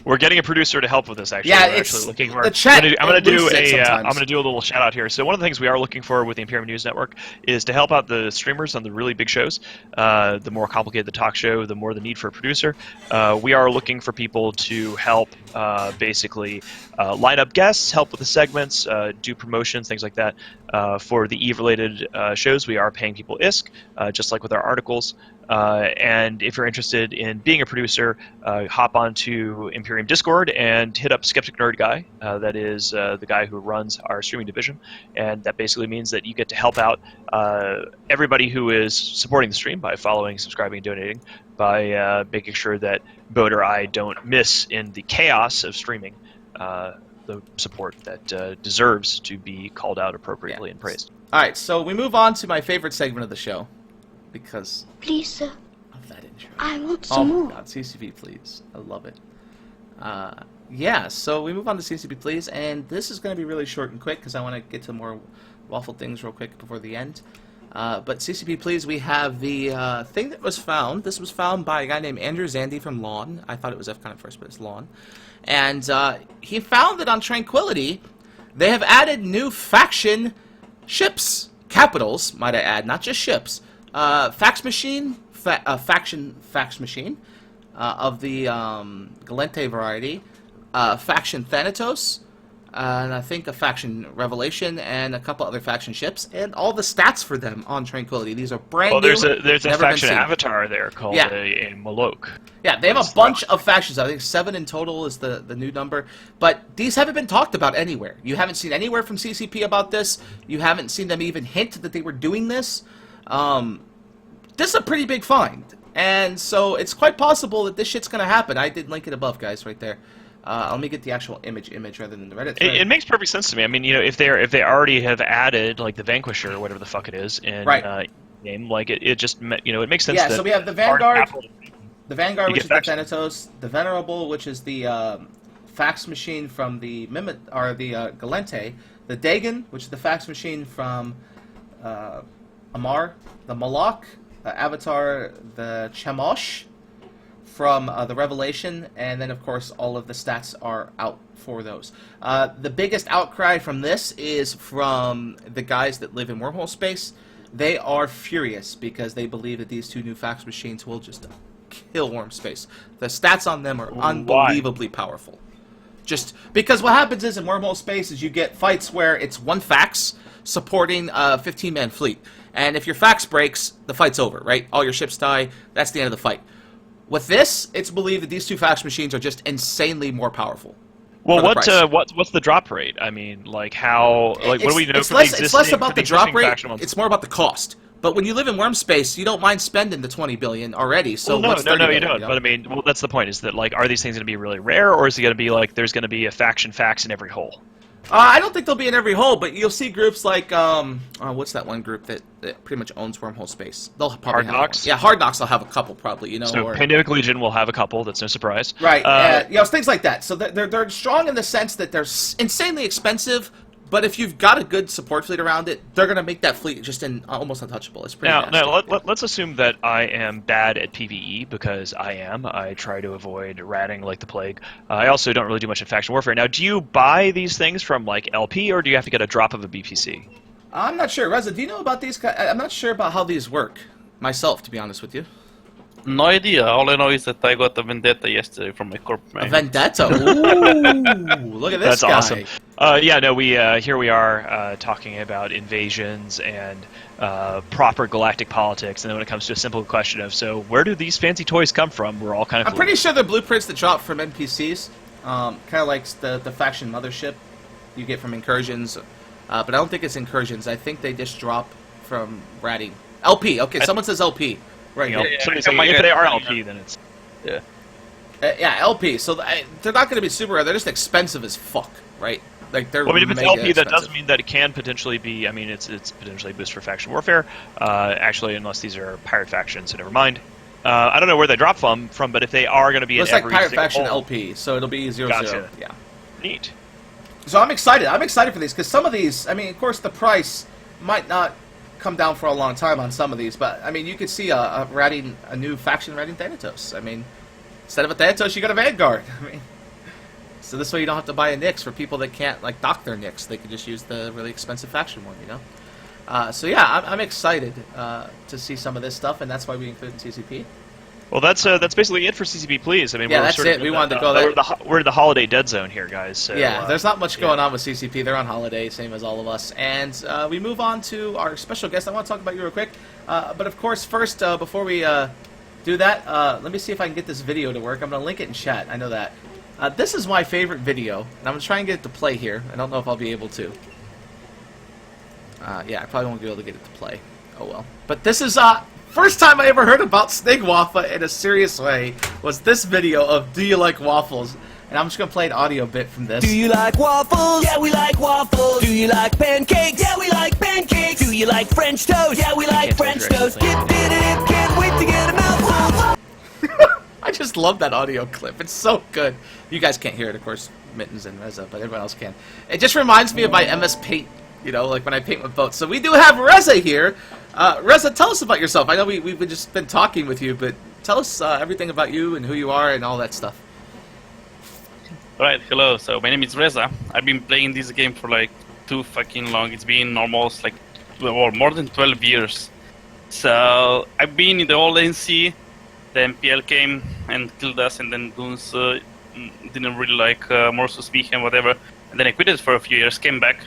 We're getting a producer to help with this. Actually, Yeah, we're it's actually looking for. the chat. I'm gonna do loses it I'm sometimes. gonna do a little shout out here. So one of the things we are looking for with the Imperium News Network is to help out the streamers on the really big shows. The more complicated the talk show, the more the need for a producer. We are looking for people to help basically line up guests, help with the segments, do promotions, things like that. For the Eve-related shows, we are paying people ISK, just like with our articles. And if you're interested in being a producer, hop onto Imperium Discord and hit up Skeptic Nerd Guy. That is the guy who runs our streaming division, and that basically means that you get to help out everybody who is supporting the stream by following, subscribing, and donating, by making sure that Bode or I don't miss in the chaos of streaming the support that deserves to be called out appropriately and praised. All right, so we move on to my favorite segment of the show, because Please, sir. of that intro. I want Oh some my more. god, CCP please. I love it. Yeah, so we move on to CCP please, and this is going to be really short and quick because I want to get to more waffle things real quick before the end. But CCP please, we have the thing that was found. This was found by a guy named Andrew Zandy from Lawn. I thought it was FCon at first, but it's Lawn. And he found that on Tranquility, they have added new faction ships. Capitals, might I add, not just ships. Fax machine, faction fax machine of the Galente variety, faction Thanatos, and I think a faction Revelation, and a couple other faction ships, and all the stats for them on Tranquility. These are brand new. There's a never been faction seen. avatar there called a Malok. Yeah, they have a bunch of factions. I think 7 in total is the new number. But these haven't been talked about anywhere. You haven't seen anywhere from CCP about this. You haven't seen them even hint that they were doing this. This is a pretty big find. And so it's quite possible that this shit's going to happen. I did link it above, guys, right there. Let me get the actual image rather than the Reddit thread. It makes perfect sense to me. I mean, if they already have added like the Vanquisher or whatever the fuck it is in game, like it just it makes sense. Yeah, so we have the Vanguard, which is the faction. Thanatos, the Venerable, which is the fax machine from the Galente, the Dagon, which is the fax machine from Amar, the Malak, the Avatar, the Chemosh from the Revelation, and then of course all of the stats are out for those. The biggest outcry from this is from the guys that live in wormhole space. They are furious because they believe that these two new fax machines will just kill worm space. The stats on them are unbelievably powerful. Just because what happens is in wormhole space is you get fights where it's one fax supporting a 15-man fleet, and if your fax breaks, the fight's over, right? All your ships die. That's the end of the fight. With this, it's believed that these two fax machines are just insanely more powerful. Well, what's the drop rate? I mean, like what do we know from the existing? It's less about the drop rate. faction ones? It's more about the cost. But when you live in worm space, you don't mind spending the 20 billion already. So no, what's 30 you billion, don't. But I mean, that's the point. Is that like, are these things going to be really rare, or is it going to be like there's going to be a faction fax in every hole? I don't think they'll be in every hole, but you'll see groups like what's that one group that pretty much owns wormhole space? They'll probably Hard have Knocks? one. Yeah, Hard Knocks will have a couple probably. So Pandemic Legion will have a couple. That's no surprise. Right. Things like that. So they're strong in the sense that they're insanely expensive. But if you've got a good support fleet around it, they're going to make that fleet just almost untouchable. It's pretty nasty. Let's assume that I am bad at PvE, because I am. I try to avoid ratting like the plague. I also don't really do much in faction warfare. Now, do you buy these things from like LP, or do you have to get a drop of a BPC? I'm not sure. Reza, do you know about these? I'm not sure about how these work myself, to be honest with you. No idea. All I know is that I got a vendetta yesterday from my corp mate. A vendetta? Ooh, look at this That's guy. awesome. Here we are talking about invasions and proper galactic politics, and then when it comes to a simple question of, so where do these fancy toys come from? We're all kind of. I'm pretty sure they're blueprints that drop from NPCs, kind of like the faction mothership you get from incursions, but I don't think it's incursions. I think they just drop from ratting. LP. Okay, someone says LP. Right. If they are LP, then it's LP. So they're not going to be super rare. They're just expensive as fuck, right? Like they're. Well, I mean, if it's LP, expensive. that doesn't mean that it can potentially be. I mean, it's potentially a boost for faction warfare. Actually, unless these are pirate factions, so never mind. I don't know where they drop from, but if they are going to be, it's in like every pirate single faction hole, LP, so it'll be 0-0. Gotcha. Yeah. Neat. So I'm excited. I'm excited for these because some of these. I mean, of course, the price might not come down for a long time on some of these, but I mean, you could see a new faction ratting Thanatos. I mean, instead of a Thanatos, you got a Vanguard. I mean, So this way you don't have to buy a Nix for people that can't like dock their Nix. They can just use the really expensive faction one, you know. So yeah, I'm excited to see some of this stuff, and that's why we include in CCP. Well, that's basically it for CCP, please. I mean, Yeah, we're that's sort of it. We wanted to go that. We're in the holiday dead zone here, guys. So, Yeah, there's not much going on with CCP. They're on holiday, same as all of us. And we move on to our special guest. I want to talk about you real quick. But of course, first, before we do that, let me see if I can get this video to work. I'm going to link it in chat. I know that. This is my favorite video, and I'm going to try and get it to play here. I don't know if I'll be able to. Yeah, I probably won't be able to get it to play. Oh well. But this is first time I ever heard about Snigwaffle in a serious way was this video of Do You Like Waffles? And I'm just going to play an audio bit from this. Do you like waffles? Yeah, we like waffles. Do you like pancakes? Yeah, we like pancakes. Do you like French toast? Yeah, we like French toast. Dip, dip, dip, can't wait to get a mouthful. I just love that audio clip. It's so good. You guys can't hear it, of course, Mittens and Reza, but everyone else can. It just reminds me of my MS Paint, you know, like when I paint with boats. So we do have Reza here. Reza, tell us about yourself. I know we've just been talking with you, but tell us everything about you and who you are and all that stuff. Alright, hello. So my name is Reza. I've been playing this game for like too fucking long. It's been almost like more than 12 years. So I've been in the old NC. The MPL came and killed us, and then Goons didn't really like Morsu speak and whatever. And then I quit it for a few years, came back,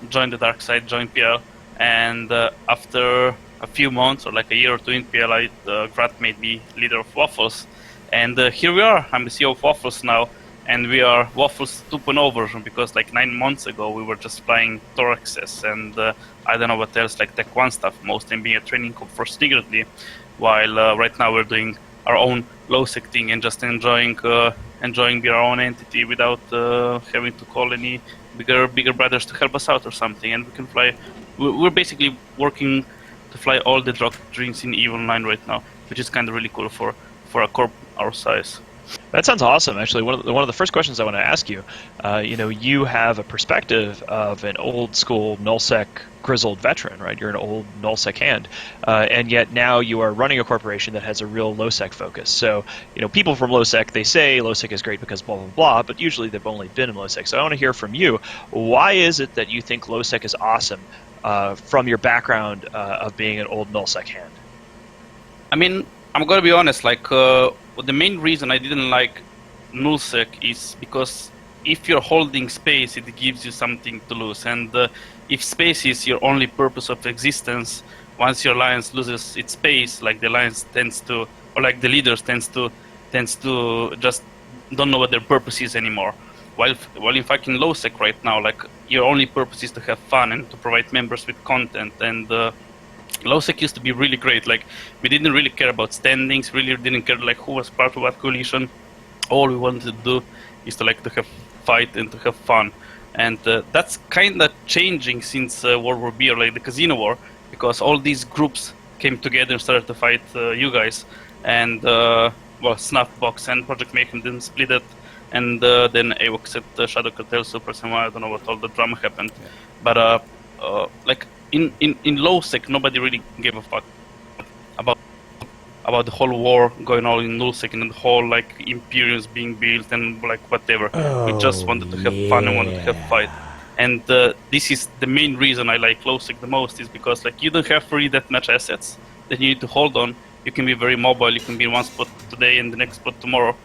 joined the dark side, joined PL. And after a few months, or like a year or two in PL, Grat made me leader of Waffles. And here we are. I'm the CEO of Waffles now. And we are Waffles 2.0 version, because like 9 months ago we were just flying Thoraxes and I don't know what else, like Tech 1 stuff, mostly being a training hub for Stigratly, while right now we're doing our own low-sec thing and just enjoying being our own entity without having to call any bigger brothers to help us out or something. And we can fly. We're basically working to fly all the doctrines in EVE Online right now, which is kind of really cool for a corp our size. That sounds awesome. Actually, one of the first questions I want to ask you, you have a perspective of an old school nullsec grizzled veteran, right? You're an old nullsec hand, and yet now you are running a corporation that has a real lowsec focus. So, people from lowsec, they say lowsec is great because blah blah blah, but usually they've only been in lowsec. So I want to hear from you. Why is it that you think lowsec is awesome from your background of being an old nullsec hand? I mean, I'm gonna be honest. Like, the main reason I didn't like nullsec is because if you're holding space, it gives you something to lose, and if space is your only purpose of existence, once your alliance loses its space, like the alliance tends to, or like the leaders tends to just don't know what their purpose is anymore. While in fucking lowsec right now, like your only purpose is to have fun and to provide members with content. And lowsec used to be really great. Like, we didn't really care about standings, really didn't care like who was part of what coalition. All we wanted to do is to have fight and to have fun. And that's kind of changing since World War B, or like the Casino War, because all these groups came together and started to fight you guys. And Snuffbox and Project Mayhem didn't split it, and then AWOX at Shadow Cartel Supers, and I don't know what all the drama happened. Yeah. But like in lowsec, nobody really gave a fuck about the whole war going on in nullsec and the whole like Imperiums being built and like whatever. We just wanted to have fun and wanted to have fight. And this is the main reason I like lowsec the most, is because like you don't have really that much assets that you need to hold on. You can be very mobile. You can be in one spot today and the next spot tomorrow,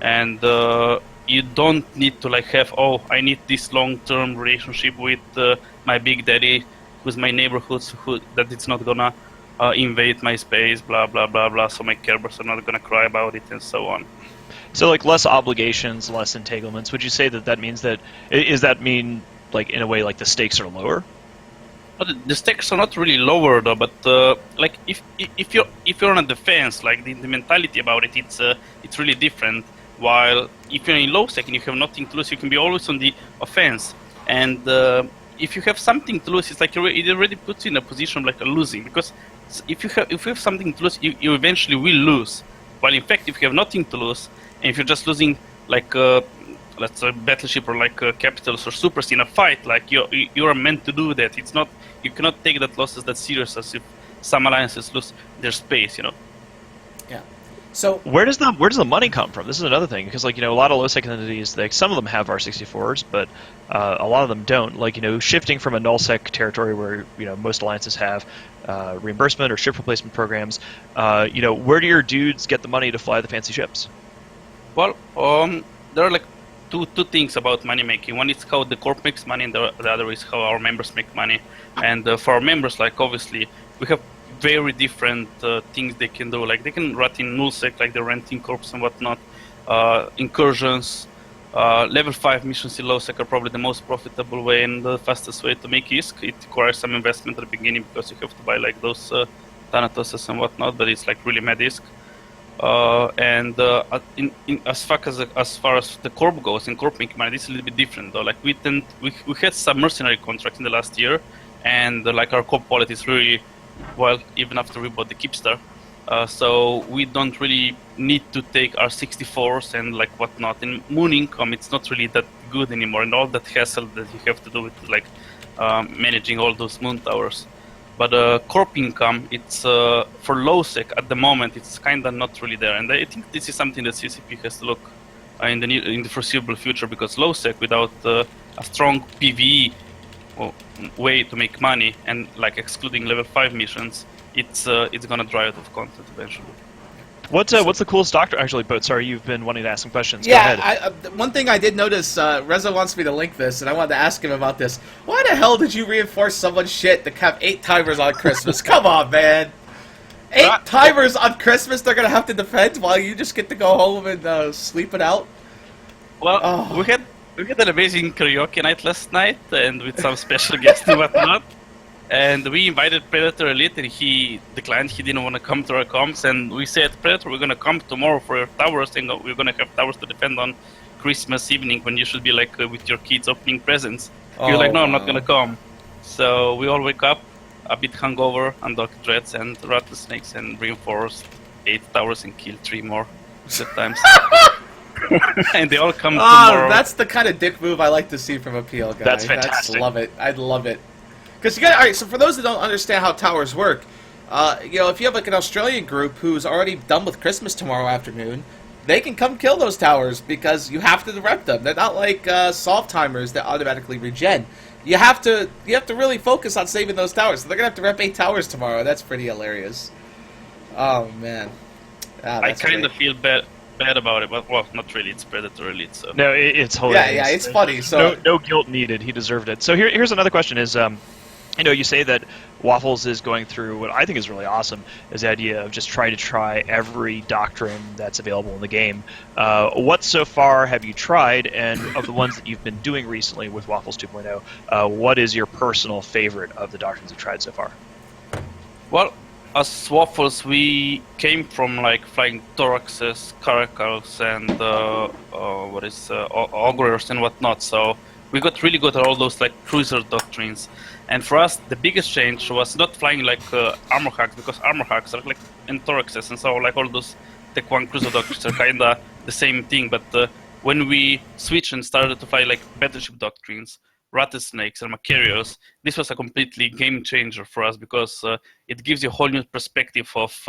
and you don't need to like have, oh, I need this long-term relationship with my big daddy, who's my neighborhood, that it's not gonna invade my space, blah blah blah blah, so my carebers are not gonna cry about it, and so on. So like less obligations, less entanglements. Would you say that means that, is that mean like in a way like the stakes are lower? But the stakes are not really lower though, but like if you're on a defense, like the mentality about it, it's really different. While if you're in lowsec and you have nothing to lose, you can be always on the offense. And if you have something to lose, it's like it already puts you in a position like a losing, because if you have something to lose, you eventually will lose. While in fact, if you have nothing to lose, and if you're just losing like let's say battleship or like capitals or supers in a fight, like you are meant to do that. It's not, you cannot take that loss as that serious as if some alliances lose their space, Yeah. So where does the money come from? This is another thing, because like, you know, a lot of low-sec entities, like some of them have R64s, but a lot of them don't. Like, you know, shifting from a null-sec territory where, you know, most alliances have reimbursement or ship replacement programs, you know, where do your dudes get the money to fly the fancy ships? Well, there are like two things about money making. One is how the corp makes money, and the other is how our members make money. And for our members, like obviously, we have very different things they can do. Like they can run in nullsec, like they're renting corps and whatnot. Incursions, level 5 missions in lowsec are probably the most profitable way and the fastest way to make ISK. It requires some investment at the beginning because you have to buy like those Thanatoses and whatnot, but it's like really mad ISK. As far as the corp goes, in corp making money, it's a little bit different though. Like we had some mercenary contracts in the last year, and like our corp quality is really well, even after we bought the Keepstar. So we don't really need to take our 64s and like whatnot. In Moon Income, it's not really that good anymore, and all that hassle that you have to do with like managing all those moon towers. But corp income, it's for low sec at the moment, it's kind of not really there, and I think this is something that CCP has to look in the foreseeable future, because low sec without a strong PVE way to make money and like excluding level 5 missions, it's gonna dry out of content eventually. What's the coolest doctor? Actually, but sorry, you've been wanting to ask some questions. yeah, Go ahead. one thing I did notice, Reza wants me to link this, and I wanted to ask him about this. Why the hell did you reinforce someone's shit to have 8 timers on Christmas? Come on, man. 8 timers on Christmas they're gonna have to defend while you just get to go home and sleep it out? Well, we had an amazing karaoke night last night, and with some special guests and whatnot. And we invited Predator Elite, and he declined. He didn't want to come to our comms, and we said, Predator, we're going to come tomorrow for your towers, and we're going to have towers to defend on Christmas evening when you should be like with your kids opening presents. He was like, no, I'm not going to come. So we all wake up a bit hungover, undocked dreads and rattlesnakes, and reinforced 8 towers and killed 3 more at times. And they all come tomorrow. That's the kind of dick move I like to see from a PL guy. That's fantastic. Love it. I'd love it. Because you got, all right. So for those that don't understand how towers work, you know, if you have like an Australian group who's already done with Christmas tomorrow afternoon, they can come kill those towers because you have to rep them. They're not like solve timers that automatically regen. You have to really focus on saving those towers. So they're gonna have to rep 8 towers tomorrow. That's pretty hilarious. Oh man, I kind of feel bad about it, but well, not really. It's Predator Elite, so No, it's hilarious. Yeah, it's funny. So no guilt needed. He deserved it. So here's another question: is you know, you say that Waffles is going through what I think is really awesome, is the idea of just try every doctrine that's available in the game. What so far have you tried, and of the ones that you've been doing recently with Waffles 2.0, what is your personal favorite of the doctrines you've tried so far? Well, as Waffles, we came from like flying Thoraxes, Caracals, and Augurers and whatnot. So we got really good at all those like cruiser doctrines. And for us, the biggest change was not flying like armor hacks, because armor hacks are like in Thoraxes, and so like all those Tech 1 cruiser doctrines are kinda the same thing. But when we switched and started to fly like battleship doctrines, rattlesnakes and Macarios, this was a completely game changer for us, because it gives you a whole new perspective of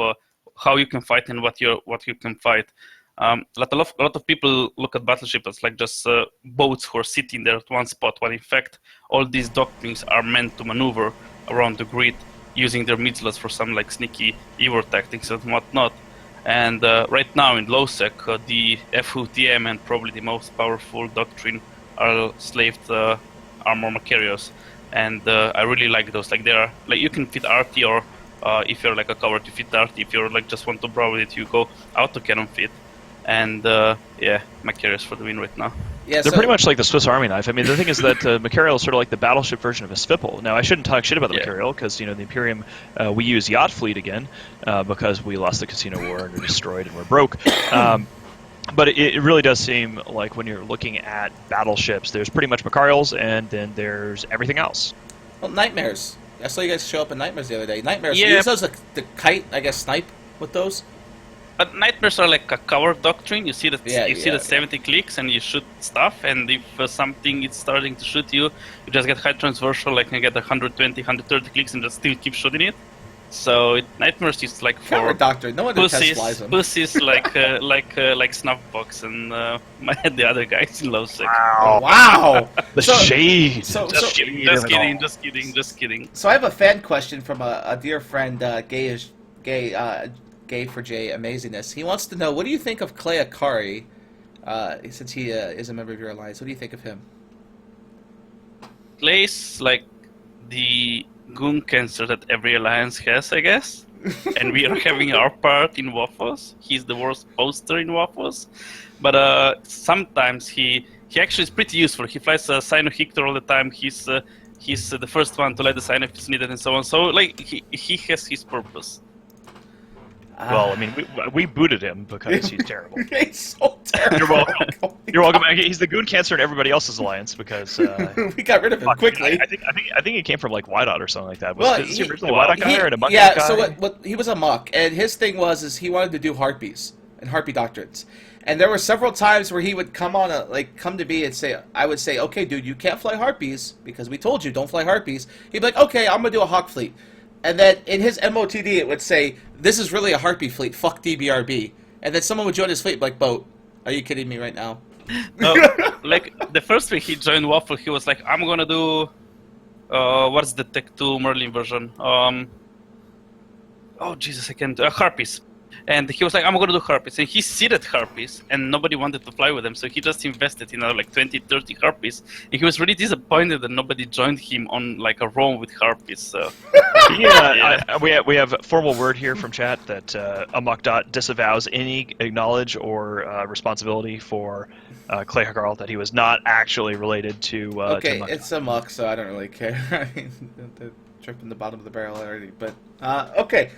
how you can fight and what you can fight. A lot of people look at battleship as like just boats who are sitting there at one spot, when in fact all these doctrines are meant to maneuver around the grid using their missiles for some like sneaky Evo tactics and whatnot. And right now in low sec, the FUTM and probably the most powerful doctrine are slaved armor Macarios, and I really like those. Like they are like, you can fit RT, or if you're like a cover, to fit RT. If you're like just want to brawl with it, you go auto cannon fit. And yeah, Macarios for the win right now. yeah, They're pretty much like the Swiss Army knife. I mean, the thing is that Macarial is sort of like the battleship version of a Svipple. Now, I shouldn't talk shit about the Macarial, because, you know, the Imperium, we use Yacht Fleet again, because we lost the Casino War and were destroyed and we're broke. But it really does seem like when you're looking at battleships, there's pretty much Macarials, and then there's everything else. Well, Nightmares. I saw you guys show up in Nightmares the other day. Nightmares. Yeah. You use those the kite, I guess, snipe with those. But Nightmares are like a cover doctrine. You see that Yeah, 70 clicks and you shoot stuff, and if something is starting to shoot you, you just get high transversal, like you get 120, 130 clicks and just still keep shooting it. Nightmares is like Camera for doctor. No wonder Tess flies him. pussies like Snuffbox, and the other guys in low sec. Wow. The shade. Just kidding. So I have a fan question from a dear friend, Gay for J Amazingness. He wants to know, what do you think of Clay Akari, since he is a member of your alliance? What do you think of him? Clay's like the goon cancer that every alliance has, I guess. And we are having our part in Waffles. He's the worst poster in Waffles. But sometimes he actually is pretty useful. He flies a Cyno-Hictor all the time. He's the first one to let the Cyno if it's needed and so on. So like he has his purpose. Well, I mean, we booted him because he's terrible. He's so terrible. You're welcome. You're welcome. He's the goon cancer in everybody else's alliance because we got rid of him quickly. I think he came from like Wydot or something like that. Well, Was he originally Wydot guy or a Muck yeah, guy? so what he was a Muck, and his thing was he wanted to do harpies and harpy doctrines. And there were several times where he would come to me and say, I would say, okay, dude, you can't fly harpies because we told you don't fly harpies. He'd be like, okay, I'm gonna do a hawk fleet. And then in his MOTD, it would say, this is really a harpy fleet, fuck DBRB. And then someone would join his fleet like, Boat, are you kidding me right now? Like, the first week he joined Waffle, he was like, I'm gonna do, what's the Tech 2 Merlin version? Oh, Jesus, I can't, Harpies. And he was like, I'm gonna do Harpies. And he seeded Harpies, and nobody wanted to fly with him, so he just invested in like 20, 30 Harpies. And he was really disappointed that nobody joined him on like a roam with Harpies, so... We have a formal word here from chat that Amok.dot disavows any acknowledge or responsibility for Clay Hagarl, that he was not actually related to okay, to it's Amok, so I don't really care. I mean, they're tripping the bottom of the barrel already. But, okay.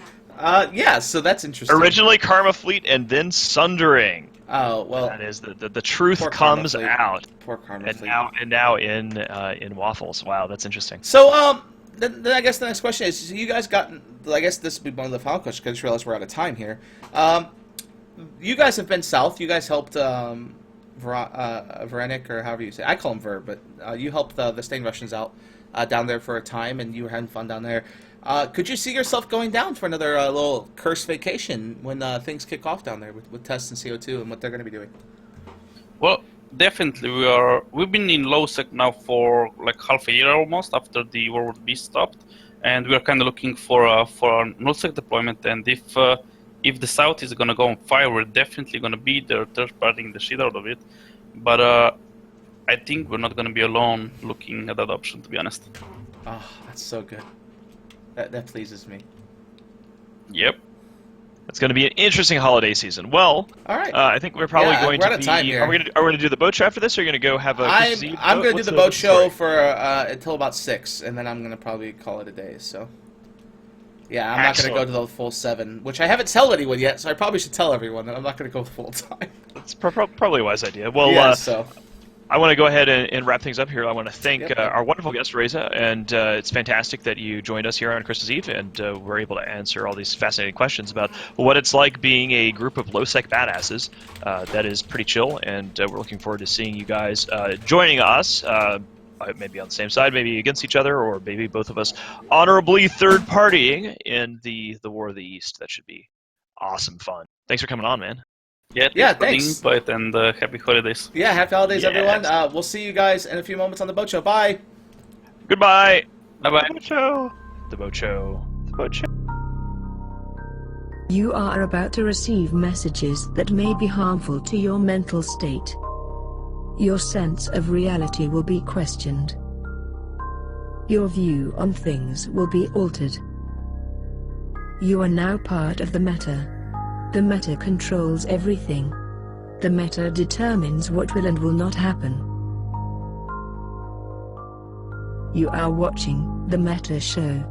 Yeah, so that's interesting. Originally Karma Fleet and then Sundering. Oh, well. That is the truth comes out. Poor Karma and Fleet. now in Waffles. Wow, that's interesting. So, then I guess the next question is, so you guys I guess this would be one of the final questions, because I just realized we're out of time here. You guys have been south. You guys helped Verenik, or however you say it. I call him Ver, but you helped the Stain Russians out down there for a time, and you were having fun down there. Could you see yourself going down for another little cursed vacation when things kick off down there with tests and CO2 and what they're going to be doing? Well, definitely we've been in low sec now for like half a year almost after the World War B stopped, and we're kind of looking for a null sec deployment. And if the South is going to go on fire, we're definitely going to be there, third-partying the shit out of it. But I think we're not going to be alone looking at that option, to be honest. Oh, that's so good. That pleases me. Yep. It's going to be an interesting holiday season. Well, all right. I think we're probably going we're to out of time here. Are we going to do the boat show after this, or are you going to go have a? I'm going to do the boat show for until about 6, and then I'm going to probably call it a day. So, yeah, I'm not going to go to the full 7, which I haven't told anyone yet. So I probably should tell everyone that I'm not going to go full time. It's probably a wise idea. Well, yeah, so. I want to go ahead and wrap things up here. I want to thank our wonderful guest, Reza, and it's fantastic that you joined us here on Christmas Eve, and we're able to answer all these fascinating questions about what it's like being a group of low-sec badasses. That is pretty chill, and we're looking forward to seeing you guys joining us, maybe on the same side, maybe against each other, or maybe both of us honorably third-partying in the War of the East. That should be awesome fun. Thanks for coming on, man. Yeah, thanks. But and happy holidays. Yeah, happy holidays, everyone. We'll see you guys in a few moments on the boat show. Bye. Goodbye. Bye-bye. The boat show. The boat show. The boat show. You are about to receive messages that may be harmful to your mental state. Your sense of reality will be questioned. Your view on things will be altered. You are now part of the meta. The meta controls everything. The meta determines what will and will not happen. You are watching The Meta Show.